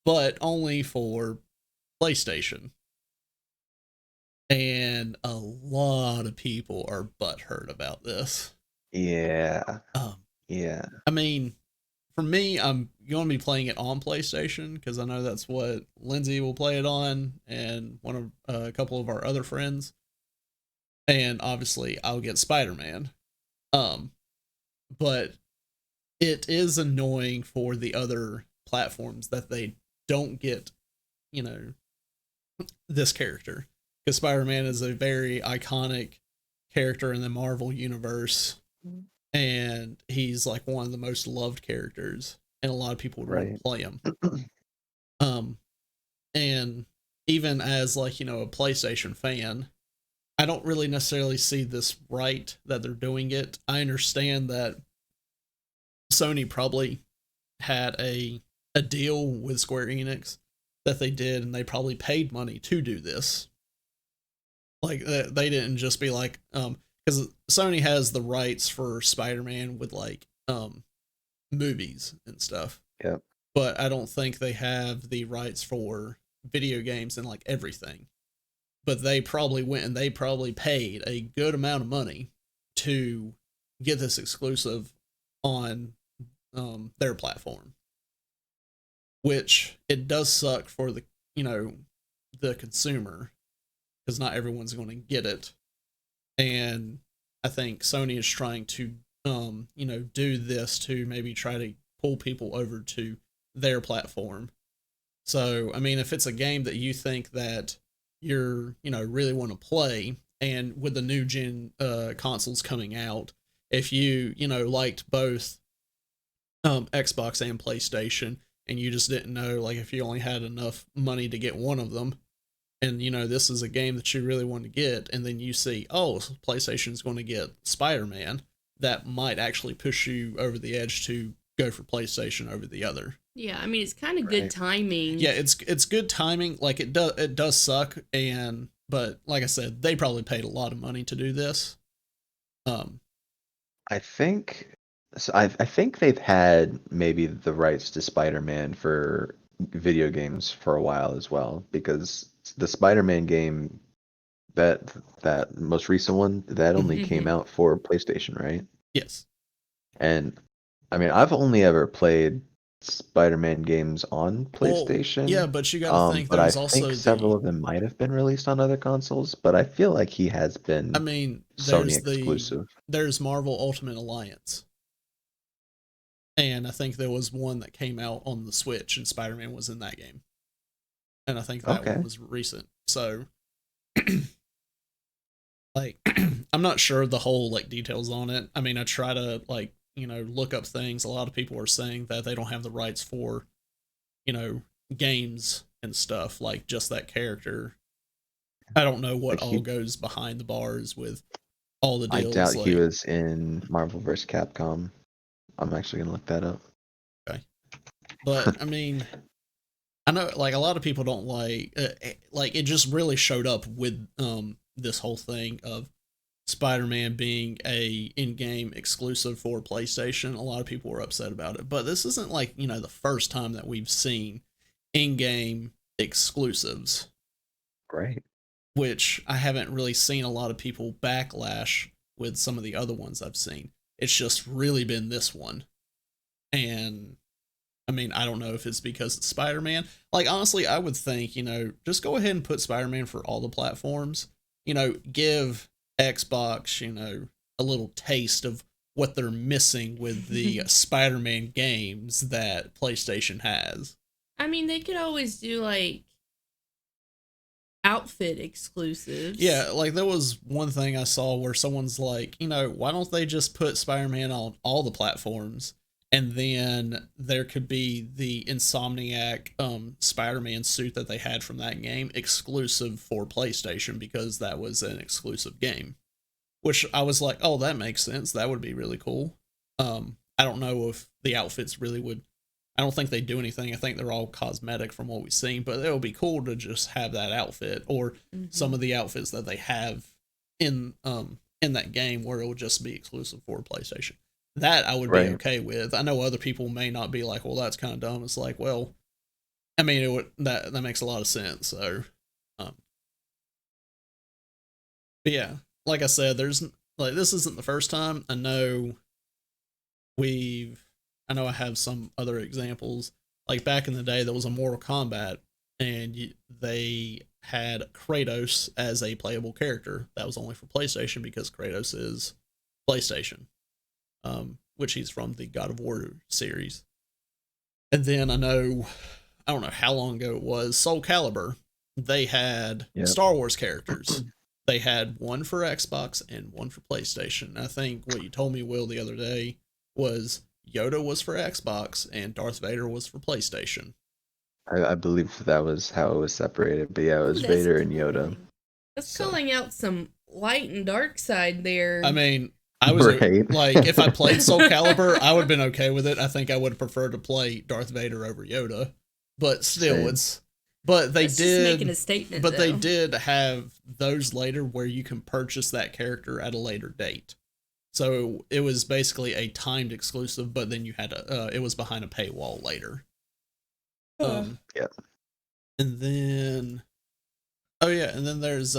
but only for PlayStation. And a lot of people are butthurt about this. Yeah. Yeah. I mean, for me, I'm going to be playing it on PlayStation because I know that's what Lindsay will play it on, and a couple of our other friends. And obviously, I'll get Spider-Man. But it is annoying for the other platforms that they don't get, this character. Because Spider-Man is a very iconic character in the Marvel universe. And he's like one of the most loved characters. And a lot of people would want to play him. And even as like, a PlayStation fan, I don't really necessarily see this right that they're doing it. I understand that Sony probably had a deal with Square Enix that they did, and they probably paid money to do this. Like they didn't just be like, because Sony has the rights for Spider-Man with like movies and stuff. Yep. But I don't think they have the rights for video games and like everything. But they probably went and they probably paid a good amount of money to get this exclusive on their platform. Which it does suck for the the consumer, because not everyone's going to get it. And I think Sony is trying to do this to maybe try to pull people over to their platform. So I mean, if it's a game that you think that you're really want to play, and with the new gen consoles coming out, if you liked both Xbox and PlayStation, and you just didn't know, like, if you only had enough money to get one of them, and this is a game that you really want to get, and then you see, oh, PlayStation's going to get Spider-Man, that might actually push you over the edge to go for PlayStation over the other. Yeah, I mean, it's kind of good timing. Yeah, it's good timing. Like, it does suck, but like I said, they probably paid a lot of money to do this. I think they've had maybe the rights to Spider-Man for video games for a while as well, because the Spider-Man game, that most recent one, that only came out for PlayStation, right? Yes. And I mean, I've only ever played Spider-Man games on PlayStation. Well, yeah, but you got to think but I there's also think several of them might have been released on other consoles, but I feel like he has been Sony exclusive. There's Marvel Ultimate Alliance. And I think there was one that came out on the Switch, and Spider-Man was in that game. And I think that one was recent. So, like, I'm not sure the whole, like, details on it. I mean, I try to, like, look up things. A lot of people are saying that they don't have the rights for, games and stuff, like just that character. I don't know what all goes behind the bars with all the deals. I doubt he was in Marvel vs. Capcom. I'm actually going to look that up. Okay. But, I mean, I know, like, a lot of people don't like it just really showed up with this whole thing of Spider-Man being a in-game exclusive for PlayStation. A lot of people were upset about it. But this isn't, like, the first time that we've seen in-game exclusives. Right. Which I haven't really seen a lot of people backlash with some of the other ones I've seen. It's just really been this one. And I mean, I don't know if it's because it's Spider-Man. Like, honestly, I would think, just go ahead and put Spider-Man for all the platforms. Give Xbox, a little taste of what they're missing with the Spider-Man games that PlayStation has. I mean, they could always do like outfit exclusives. Yeah, like there was one thing I saw where someone's like, why don't they just put Spider-Man on all the platforms? And then there could be the Insomniac Spider-Man suit that they had from that game exclusive for PlayStation because that was an exclusive game. Which I was like, oh, that makes sense. That would be really cool. I don't know if the outfits really would. I don't think they do anything. I think they're all cosmetic from what we've seen, but it would be cool to just have that outfit or some of the outfits that they have in that game where it would just be exclusive for PlayStation. That I would be okay with. I know other people may not be like, well, that's kind of dumb. It's like, well, I mean, that makes a lot of sense. So, but yeah, like I said, this isn't the first time. I know I have some other examples. Like back in the day, there was a Mortal Kombat, and they had Kratos as a playable character. That was only for PlayStation because Kratos is PlayStation, which he's from the God of War series. And then I don't know how long ago it was, Soul Calibur. They had Star Wars characters. They had one for Xbox and one for PlayStation. I think what you told me, Will, the other day was Yoda was for Xbox and Darth Vader was for PlayStation. I believe that was how it was separated, but yeah, it was Vader and Yoda. That's calling out some light and dark side there. I mean, I was like, if I played Soul Calibur, I would have been okay with it. I think I would have preferred to play Darth Vader over Yoda, but still, But they did just making a statement. But they did have those later where you can purchase that character at a later date. So it was basically a timed exclusive, but then you had it was behind a paywall later. Yeah. And then, and then there's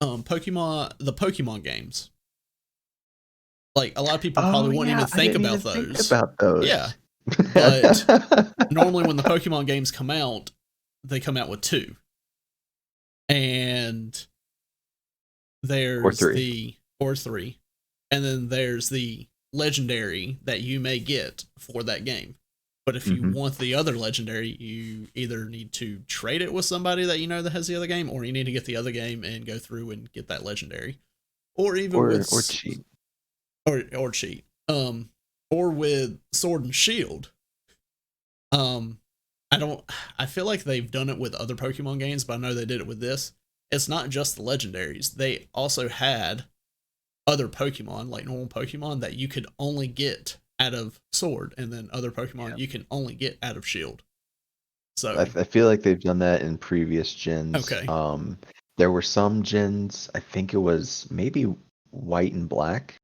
Pokemon, the Pokemon games. Like a lot of people probably wouldn't even think about those. Yeah. But normally when the Pokemon games come out, they come out with 2. And there's or three. And then there's the legendary that you may get for that game. But if you want the other legendary, you either need to trade it with somebody that you know that has the other game, or you need to get the other game and go through and get that legendary. Or even or cheat. Or cheat. Or with Sword and Shield. I feel like they've done it with other Pokemon games, but I know they did it with this. It's not just the legendaries. They also had other Pokemon, like normal Pokemon, that you could only get out of Sword, and then other Pokemon you can only get out of Shield. So I feel like they've done that in previous gens. Okay. There were some gens, I think it was maybe White and Black,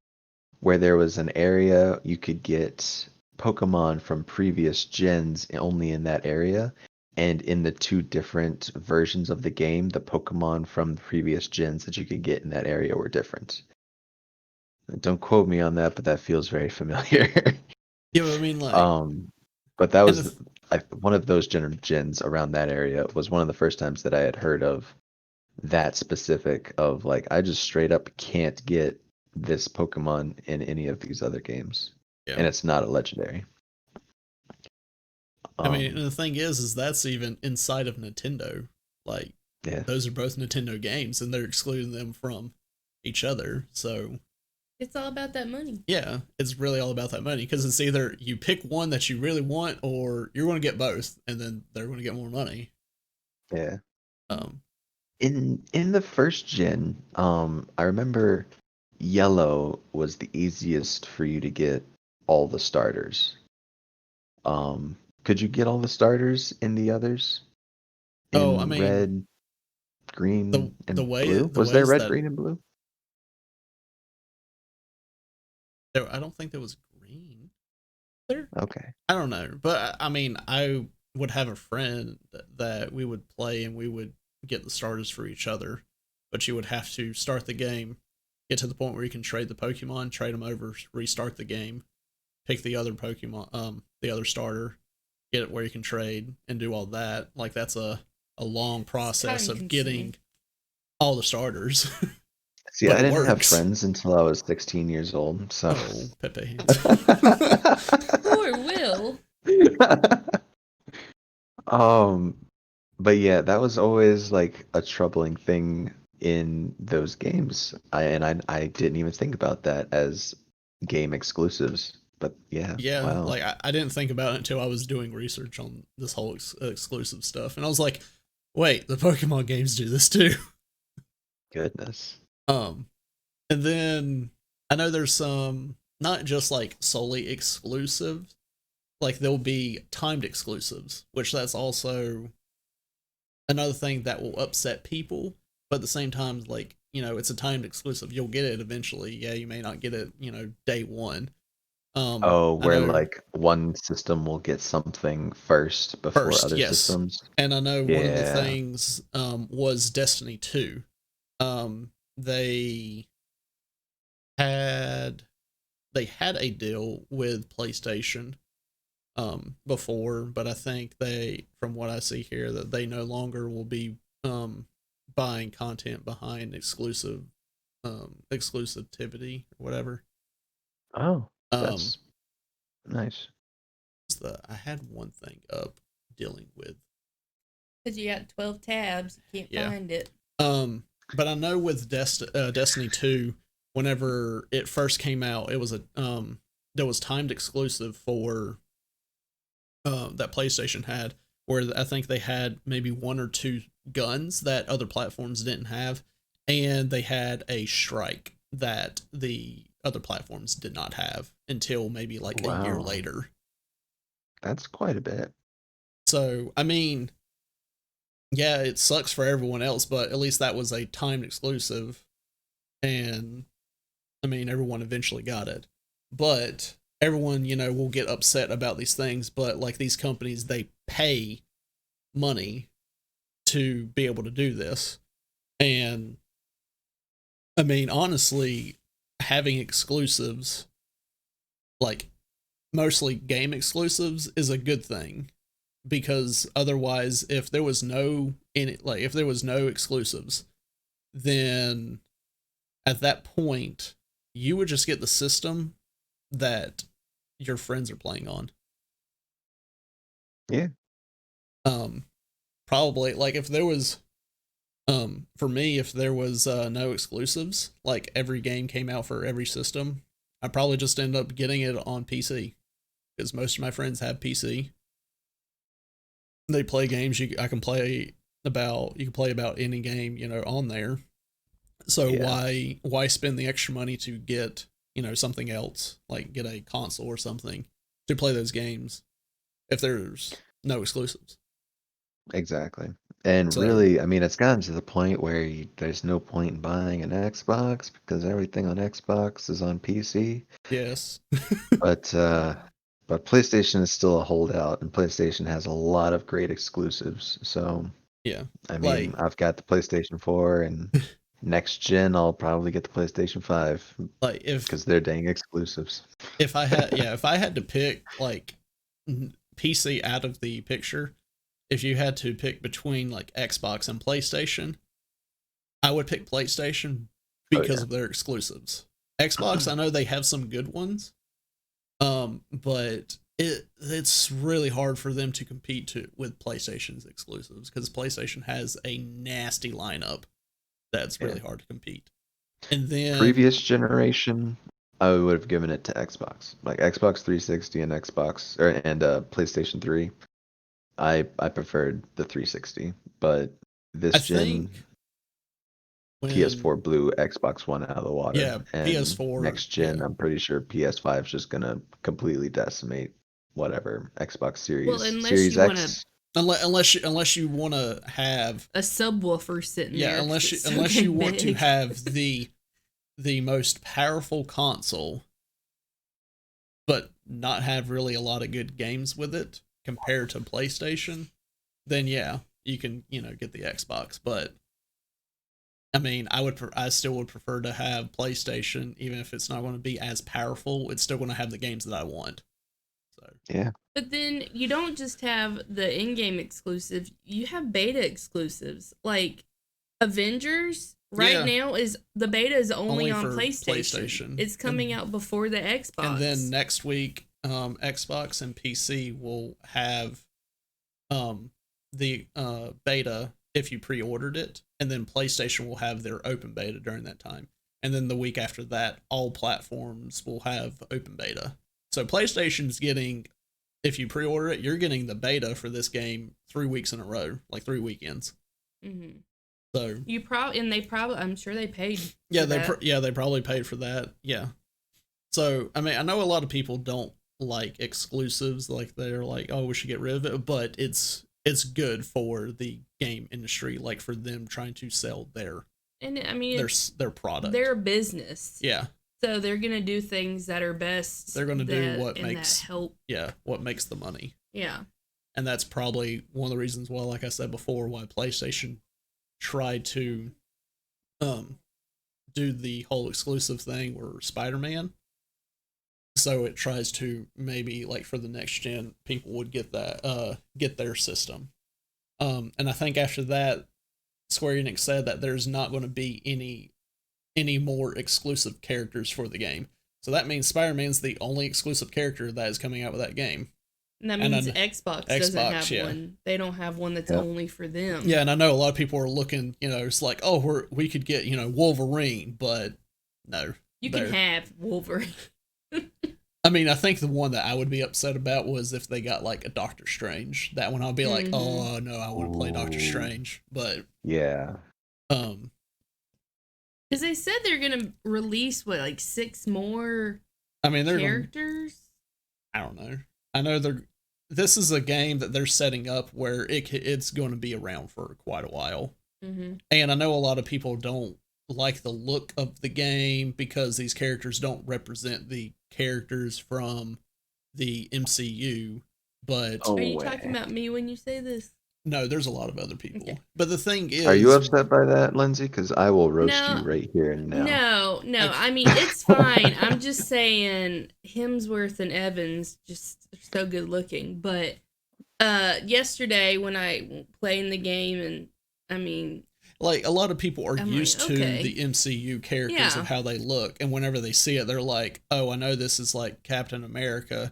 where there was an area you could get Pokemon from previous gens only in that area, and in the 2 different versions of the game, the Pokemon from the previous gens that you could get in that area were different. Don't quote me on that, but that feels very familiar. Yeah, I mean, like, but that was one of those gens around that area. Was one of the first times that I had heard of that specific of like, I just straight up can't get this Pokemon in any of these other games, and it's not a legendary. I mean, the thing is that's even inside of Nintendo. Like, those are both Nintendo games, and they're excluding them from each other. So it's all about that money. Yeah, it's really all about that money, because it's either you pick one that you really want, or you're going to get both, and then they're going to get more money. Yeah. In the first gen, I remember Yellow was the easiest for you to get all the starters. Could you get all the starters in the others? I mean, red, green, and blue. Was there red, green, and blue? I don't think there was green. Okay. I don't know, but I mean, I would have a friend that we would play, and we would get the starters for each other. But you would have to start the game, get to the point where you can trade the Pokemon, trade them over, restart the game, pick the other Pokemon, the other starter, get it where you can trade, and do all that. Like, that's a long process of getting all the starters. See, I didn't have friends until I was 16 years old, so... Oh, Pepe. Poor Will. Um, but yeah, that was always like a troubling thing in those games. I didn't even think about that as game exclusives. But yeah, Yeah, wow, like I didn't think about it until I was doing research on this whole exclusive stuff, and I was like, wait, the Pokemon games do this too. goodness. Um, and then I know there's some not just like solely exclusive, like there'll be timed exclusives, which that's also another thing that will upset people. But at the same time, like, it's a timed exclusive. You'll get it eventually. Yeah, you may not get it, day one. Oh, I where know like one system will get something first before first, other yes. systems. And I know one of the Yeah. things was Destiny 2. They had a deal with PlayStation before, but I think they, from what I see here, that they no longer will be buying content behind exclusivity or whatever. Oh, Um that's nice. I had one thing up dealing with. Because you got 12 tabs, you can't Yeah. find it. But I know with Destiny 2, whenever it first came out, it was there was timed exclusive for that PlayStation had, where I think they had maybe one or two guns that other platforms didn't have, and they had a strike that the other platforms did not have until maybe like a year Wow, later. that's quite a bit. So, I mean, yeah, it sucks for everyone else, but at least that was a timed exclusive, and I mean, everyone eventually got it. But everyone, will get upset about these things, but like these companies, they pay money to be able to do this. And I mean, honestly, having exclusives, like mostly game exclusives, is a good thing, because otherwise, if there was no if there was no exclusives, then at that point you would just get the system that your friends are playing on. Yeah. Um, Probably like if there was for me, if there was no exclusives, like every game came out for every system, I probably just end up getting it on PC, because most of my friends have PC. They play games I can play about. You can play about any game, on there. So Yeah. why spend the extra money to get, something else, like get a console or something to play those games if there's no exclusives? Exactly. And So really, I mean, it's gotten to the point where there's no point in buying an Xbox because everything on Xbox is on PC. yes. But but PlayStation is still a holdout, and PlayStation has a lot of great exclusives. So, Yeah. I mean, Like I've got the PlayStation 4, and next gen I'll probably get the PlayStation 5 like because they're dang exclusives. if I had to pick like PC out of the picture, if you had to pick between like Xbox and PlayStation, I would pick PlayStation Oh because yeah. of their exclusives. Xbox, I know they have some good ones, but it's really hard for them to compete with PlayStation's exclusives, because PlayStation has a nasty lineup that's Yeah. really hard to compete. And then Previous generation, I would have given it to Xbox, like Xbox 360 and Xbox or and PlayStation 3. I preferred the 360, but I this gen think PS4 when blew Xbox One out of the water, yeah, and PS4, next gen yeah. I'm pretty sure PS5 is just gonna completely decimate whatever Xbox Well, Series unless Series you want X. Unless you want to have, a subwoofer sitting yeah, there because it's so unless you dang want to big. have the most powerful console, but not have really a lot of good games with it compared to PlayStation, then yeah, you can, get the Xbox. But I mean, I still would prefer to have PlayStation, even if it's not going to be as powerful. It's still going to have the games that I want. So Yeah, But then you don't just have the in-game exclusives, you have beta exclusives. Like Avengers right yeah, now is the beta is only only on for PlayStation. PlayStation, It's coming out before the and then Xbox. next week, Xbox and PC will have the beta if you pre-ordered it, and then PlayStation will have their open beta during that time. And then the week after that, all platforms will have open beta. So PlayStation's getting, if you pre-order it, you're getting the beta for this game 3 weeks in a row, like 3 weekends. Mm-hmm. So I'm sure they paid. Yeah, they probably paid for that. Yeah. So I mean, I know a lot of people don't like exclusives, like they're like, oh, we should get rid of it, but it's good for the game industry, like for them trying to sell their product, their business. Yeah. So they're gonna do things that are best. They're gonna do what makes the money. Yeah. And that's probably one of the reasons why, like I said before, why PlayStation tried to do the whole exclusive thing where Spider-Man. So it tries to maybe, like, for the next gen, people would get that get their system. And I think after that, Square Enix said that there's not going to be any more exclusive characters for the game. So that means Spider-Man's the only exclusive character that is coming out with that game. And that means Xbox doesn't have one. They don't have one that's only for them. Yeah, and I know a lot of people are looking, it's like, oh, we could get, Wolverine, but no. You can have Wolverine. I mean, I think the one that I would be upset about was if they got, like, a Doctor Strange. That one I'd be like, oh, no, I want to play Doctor Strange. But, yeah. Because they said they're going to release, 6 more characters? I don't know. I know this is a game that they're setting up where it's going to be around for quite a while. Mm-hmm. And I know a lot of people don't like the look of the game because these characters don't represent the characters from the MCU. But are you talking about me when you say this? No, there's a lot of other people. Okay. But the thing is, are you upset by that, Lindsay? Because I will roast you right here and now. No. Okay. I mean, it's fine. I'm just saying Hemsworth and Evans just are so good looking. But yesterday when I played in the game, and I mean, like, a lot of people are used to the MCU characters of how they look, and whenever they see it, they're like, oh, I know this is like Captain America,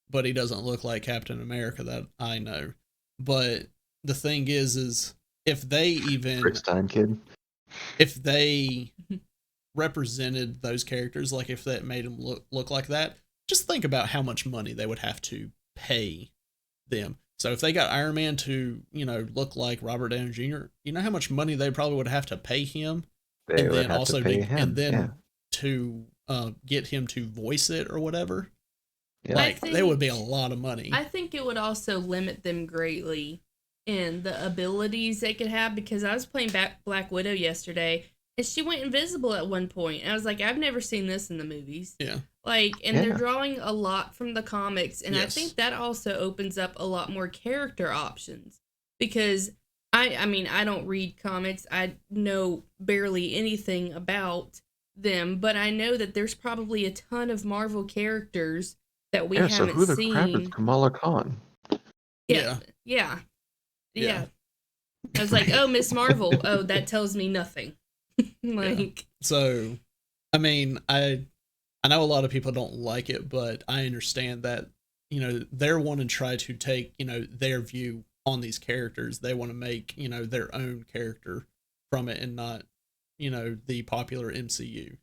but he doesn't look like Captain America that I know. But the thing is if they even first time kid, if they represented those characters, like if that made them look like that, just think about how much money they would have to pay them. So if they got Iron Man to, look like Robert Downey Jr., you know how much money they probably would have to pay him? They would have to pay him. And then to get him to voice it or whatever. Yeah. There would be a lot of money. I think it would also limit them greatly in the abilities they could have, because I was playing Black Widow yesterday, and she went invisible at one point. And I was like, I've never seen this in the movies. Yeah. They're drawing a lot from the comics, and I think that also opens up a lot more character options. Because, I mean, I don't read comics. I know barely anything about them, but I know that there's probably a ton of Marvel characters that we haven't seen. So who the crap is Kamala Khan? Yeah. I was like, oh, Miss Marvel. Oh, that tells me nothing. So, I mean, I know a lot of people don't like it, but I understand that, they're wanting to try to take, their view on these characters. They want to make, their own character from it and not, the popular MCU.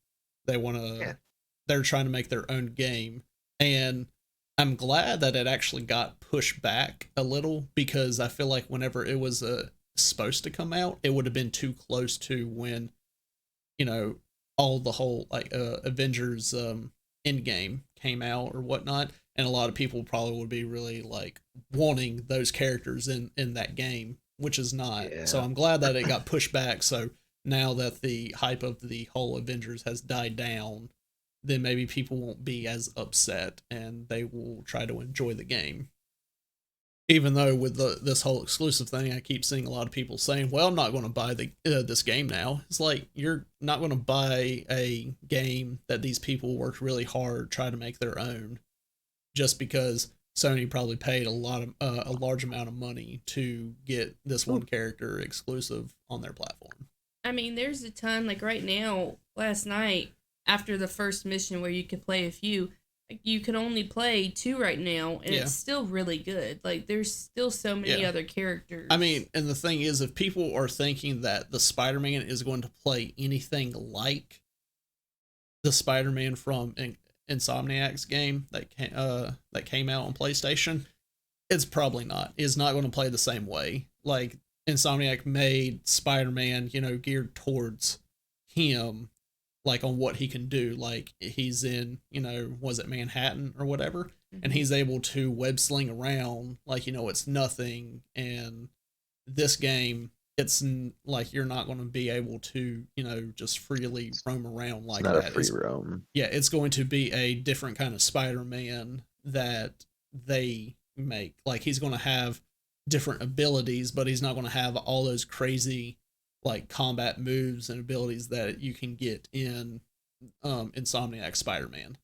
They want to, they're trying to make their own game. And I'm glad that it actually got pushed back a little, because I feel like whenever it was supposed to come out, it would have been too close to when, all the whole Avengers Endgame came out or whatnot, and a lot of people probably would be really wanting those characters in that game, which is not. Yeah. So I'm glad that it got pushed back. So now that the hype of the whole Avengers has died down, then maybe people won't be as upset and they will try to enjoy the game. Even though with this whole exclusive thing, I keep seeing a lot of people saying, well, I'm not going to buy this game now. It's like, you're not going to buy a game that these people worked really hard trying to make their own just because Sony probably paid a large amount of money to get this one character exclusive on their platform. I mean, there's a ton, right now, last night, after the first mission where you could play a few, Like, you can only play 2 right now, and Yeah. it's still really good. Like, there's still so many Yeah. other characters. I mean, and the thing is, if people are thinking that the Spider-Man is going to play anything like the Spider-Man from Insomniac's game that came out on PlayStation, it's probably not. It's not going to play the same way. Like, Insomniac made Spider-Man, geared towards him, like on what he can do. Like, he's in, was it Manhattan or whatever, and he's able to web sling around like it's nothing. And this game, it's like you're not going to be able to just freely roam around like It's not that. a free roam. Yeah, it's going to be a different kind of Spider-Man that they make. Like, he's going to have different abilities, but he's not going to have all those crazy like combat moves and abilities that you can get in Insomniac Spider-Man.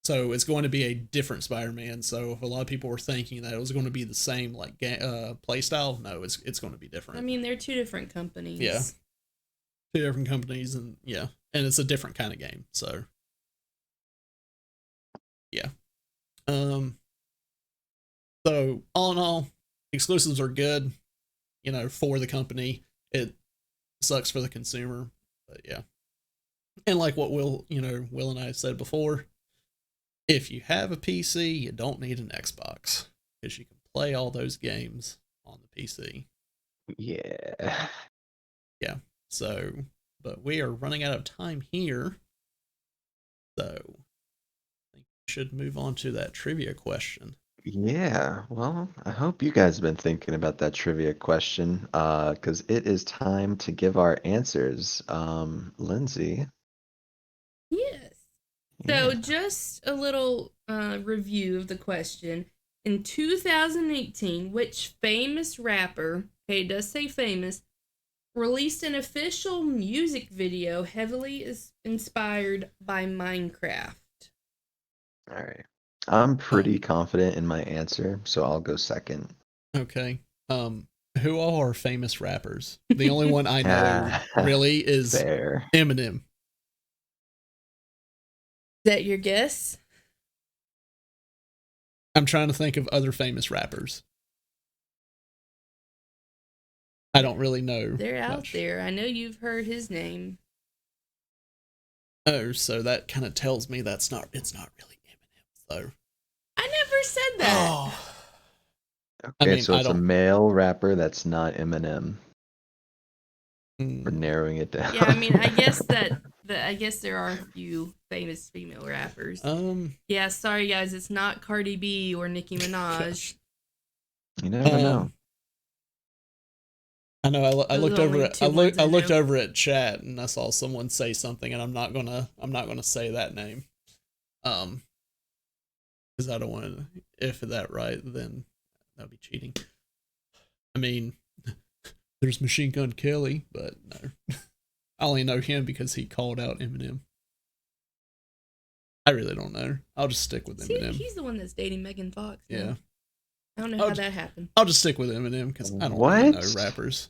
So it's going to be a different Spider-Man. So if a lot of people were thinking that it was going to be the same like play style, no, it's going to be different. I mean, they're 2 different companies. Yeah. 2 different companies, and and it's a different kind of game. So yeah. So all in all, exclusives are good, for the company. It sucks for the consumer, but yeah. And like what Will and I said before, if you have a PC, you don't need an Xbox because you can play all those games on the PC. Yeah. Yeah. So, but we are running out of time here. So, I think we should move on to that trivia question. Yeah, well, I hope you guys have been thinking about that trivia question, because it is time to give our answers. Lindsay. Yes. So, Yeah. just a little review of the question. In 2018, which famous rapper, okay, it does say famous, released an official music video heavily inspired by Minecraft? All right. I'm pretty confident in my answer, so I'll go second. Okay. Who all are famous rappers? The only one I know Ah, really is fair. Eminem. Is that your guess? I'm trying to think of other famous rappers. I don't really know. They're out much. there. I know you've heard his name. Oh, so that kind of tells me it's not really Eminem. So I never said that. Oh. Okay, so it's a male rapper that's not Eminem. We're narrowing it down. Yeah, I mean, I guess there are a few famous female rappers. Yeah, sorry guys, it's not Cardi B or Nicki Minaj. You never know. I know. I looked over at I looked over at chat and I saw someone say something, and I'm not gonna say that name, because I don't want to. If that right, then that'd be cheating. I mean, there's Machine Gun Kelly, but no, I only know him because he called out Eminem. I really don't know. I'll just stick with Eminem. See, he's the one that's dating Megan Fox. Yeah. Now. I don't know how that happened. I'll just stick with Eminem because I don't really know rappers.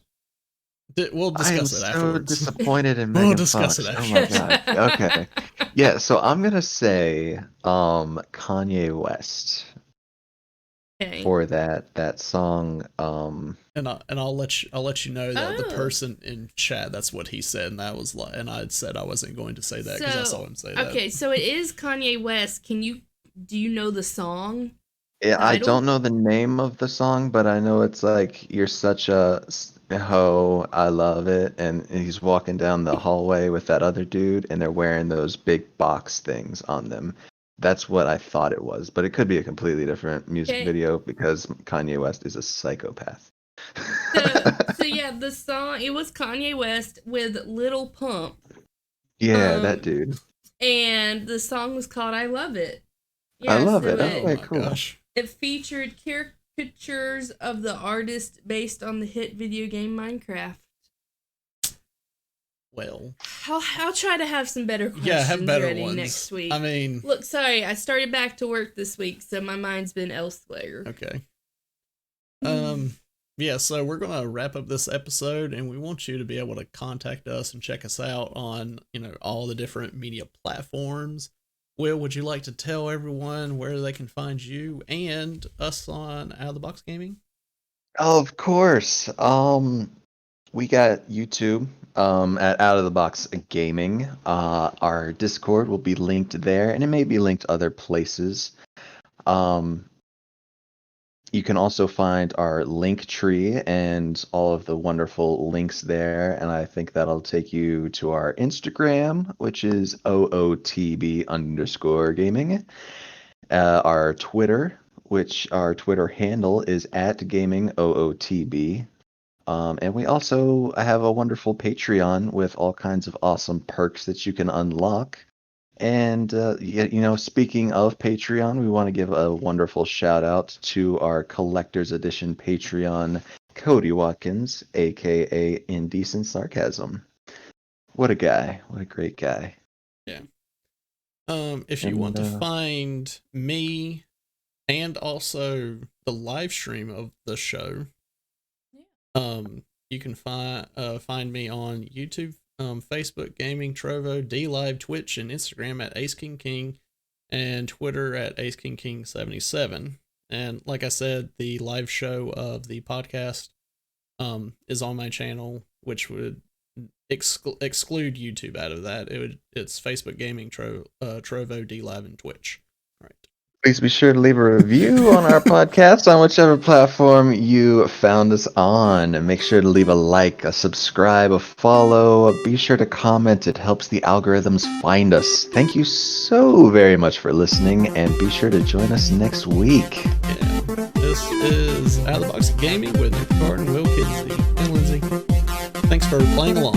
We'll discuss it afterwards. I'm so disappointed in Megan We'll discuss Fox. it afterwards. Oh my god. Okay. Yeah, so I'm gonna say Kanye West. Okay. For that song. And I'll let you know that the person in chat, that's what he said, and that was and I said I wasn't going to say that because I saw him say that. Okay, so it is Kanye West. Do you know the song? Yeah, I don't know the name of the song, but I know it's like "You're Such a Hoe, I Love It," and he's walking down the hallway with that other dude, and they're wearing those big box things on them. That's what I thought it was, but it could be a completely different music video because Kanye West is a psychopath. So yeah, the song, it was Kanye West with Lil Pump. Yeah, that dude. And the song was called "I Love It." Yeah, I love it. Okay, cool. Gosh. It featured caricatures of the artist based on the hit video game Minecraft. Well, I'll try to have some better questions have better ready ones next week. I mean, look, sorry, I started back to work this week, so my mind's been elsewhere. Okay. Yeah, so we're gonna wrap up this episode, and we want you to be able to contact us and check us out on all the different media platforms. Will, would you like to tell everyone where they can find you and us on Out of the Box Gaming? Of course. We got YouTube at Out of the Box Gaming. Our Discord will be linked there, and it may be linked other places. You can also find our link tree and all of the wonderful links there, and I think that'll take you to our Instagram, which is OOTB_gaming. Our Twitter, which our Twitter handle is at GamingOOTB. And we also have a wonderful Patreon with all kinds of awesome perks that you can unlock. And, speaking of Patreon, we want to give a wonderful shout out to our Collector's Edition Patreon, Cody Watkins, aka Indecent Sarcasm. What a guy. What a great guy. Yeah. If you want to find me and also the live stream of the show, you can find me on YouTube, Facebook, Gaming, Trovo, DLive, Twitch, and Instagram at Ace King King, and Twitter at Ace King King 77. And like I said, the live show of the podcast is on my channel, which would exclude YouTube out of that. It's Facebook, Gaming, Trovo, DLive, and Twitch. All right. Please be sure to leave a review on our podcast on whichever platform you found us on. And make sure to leave a like, a subscribe, a follow. Be sure to comment. It helps the algorithms find us. Thank you so very much for listening, and be sure to join us next week. Yeah. This is Out of the Box Gaming with Nick Picard and Will Kinsey and Lindsay. Thanks for playing along.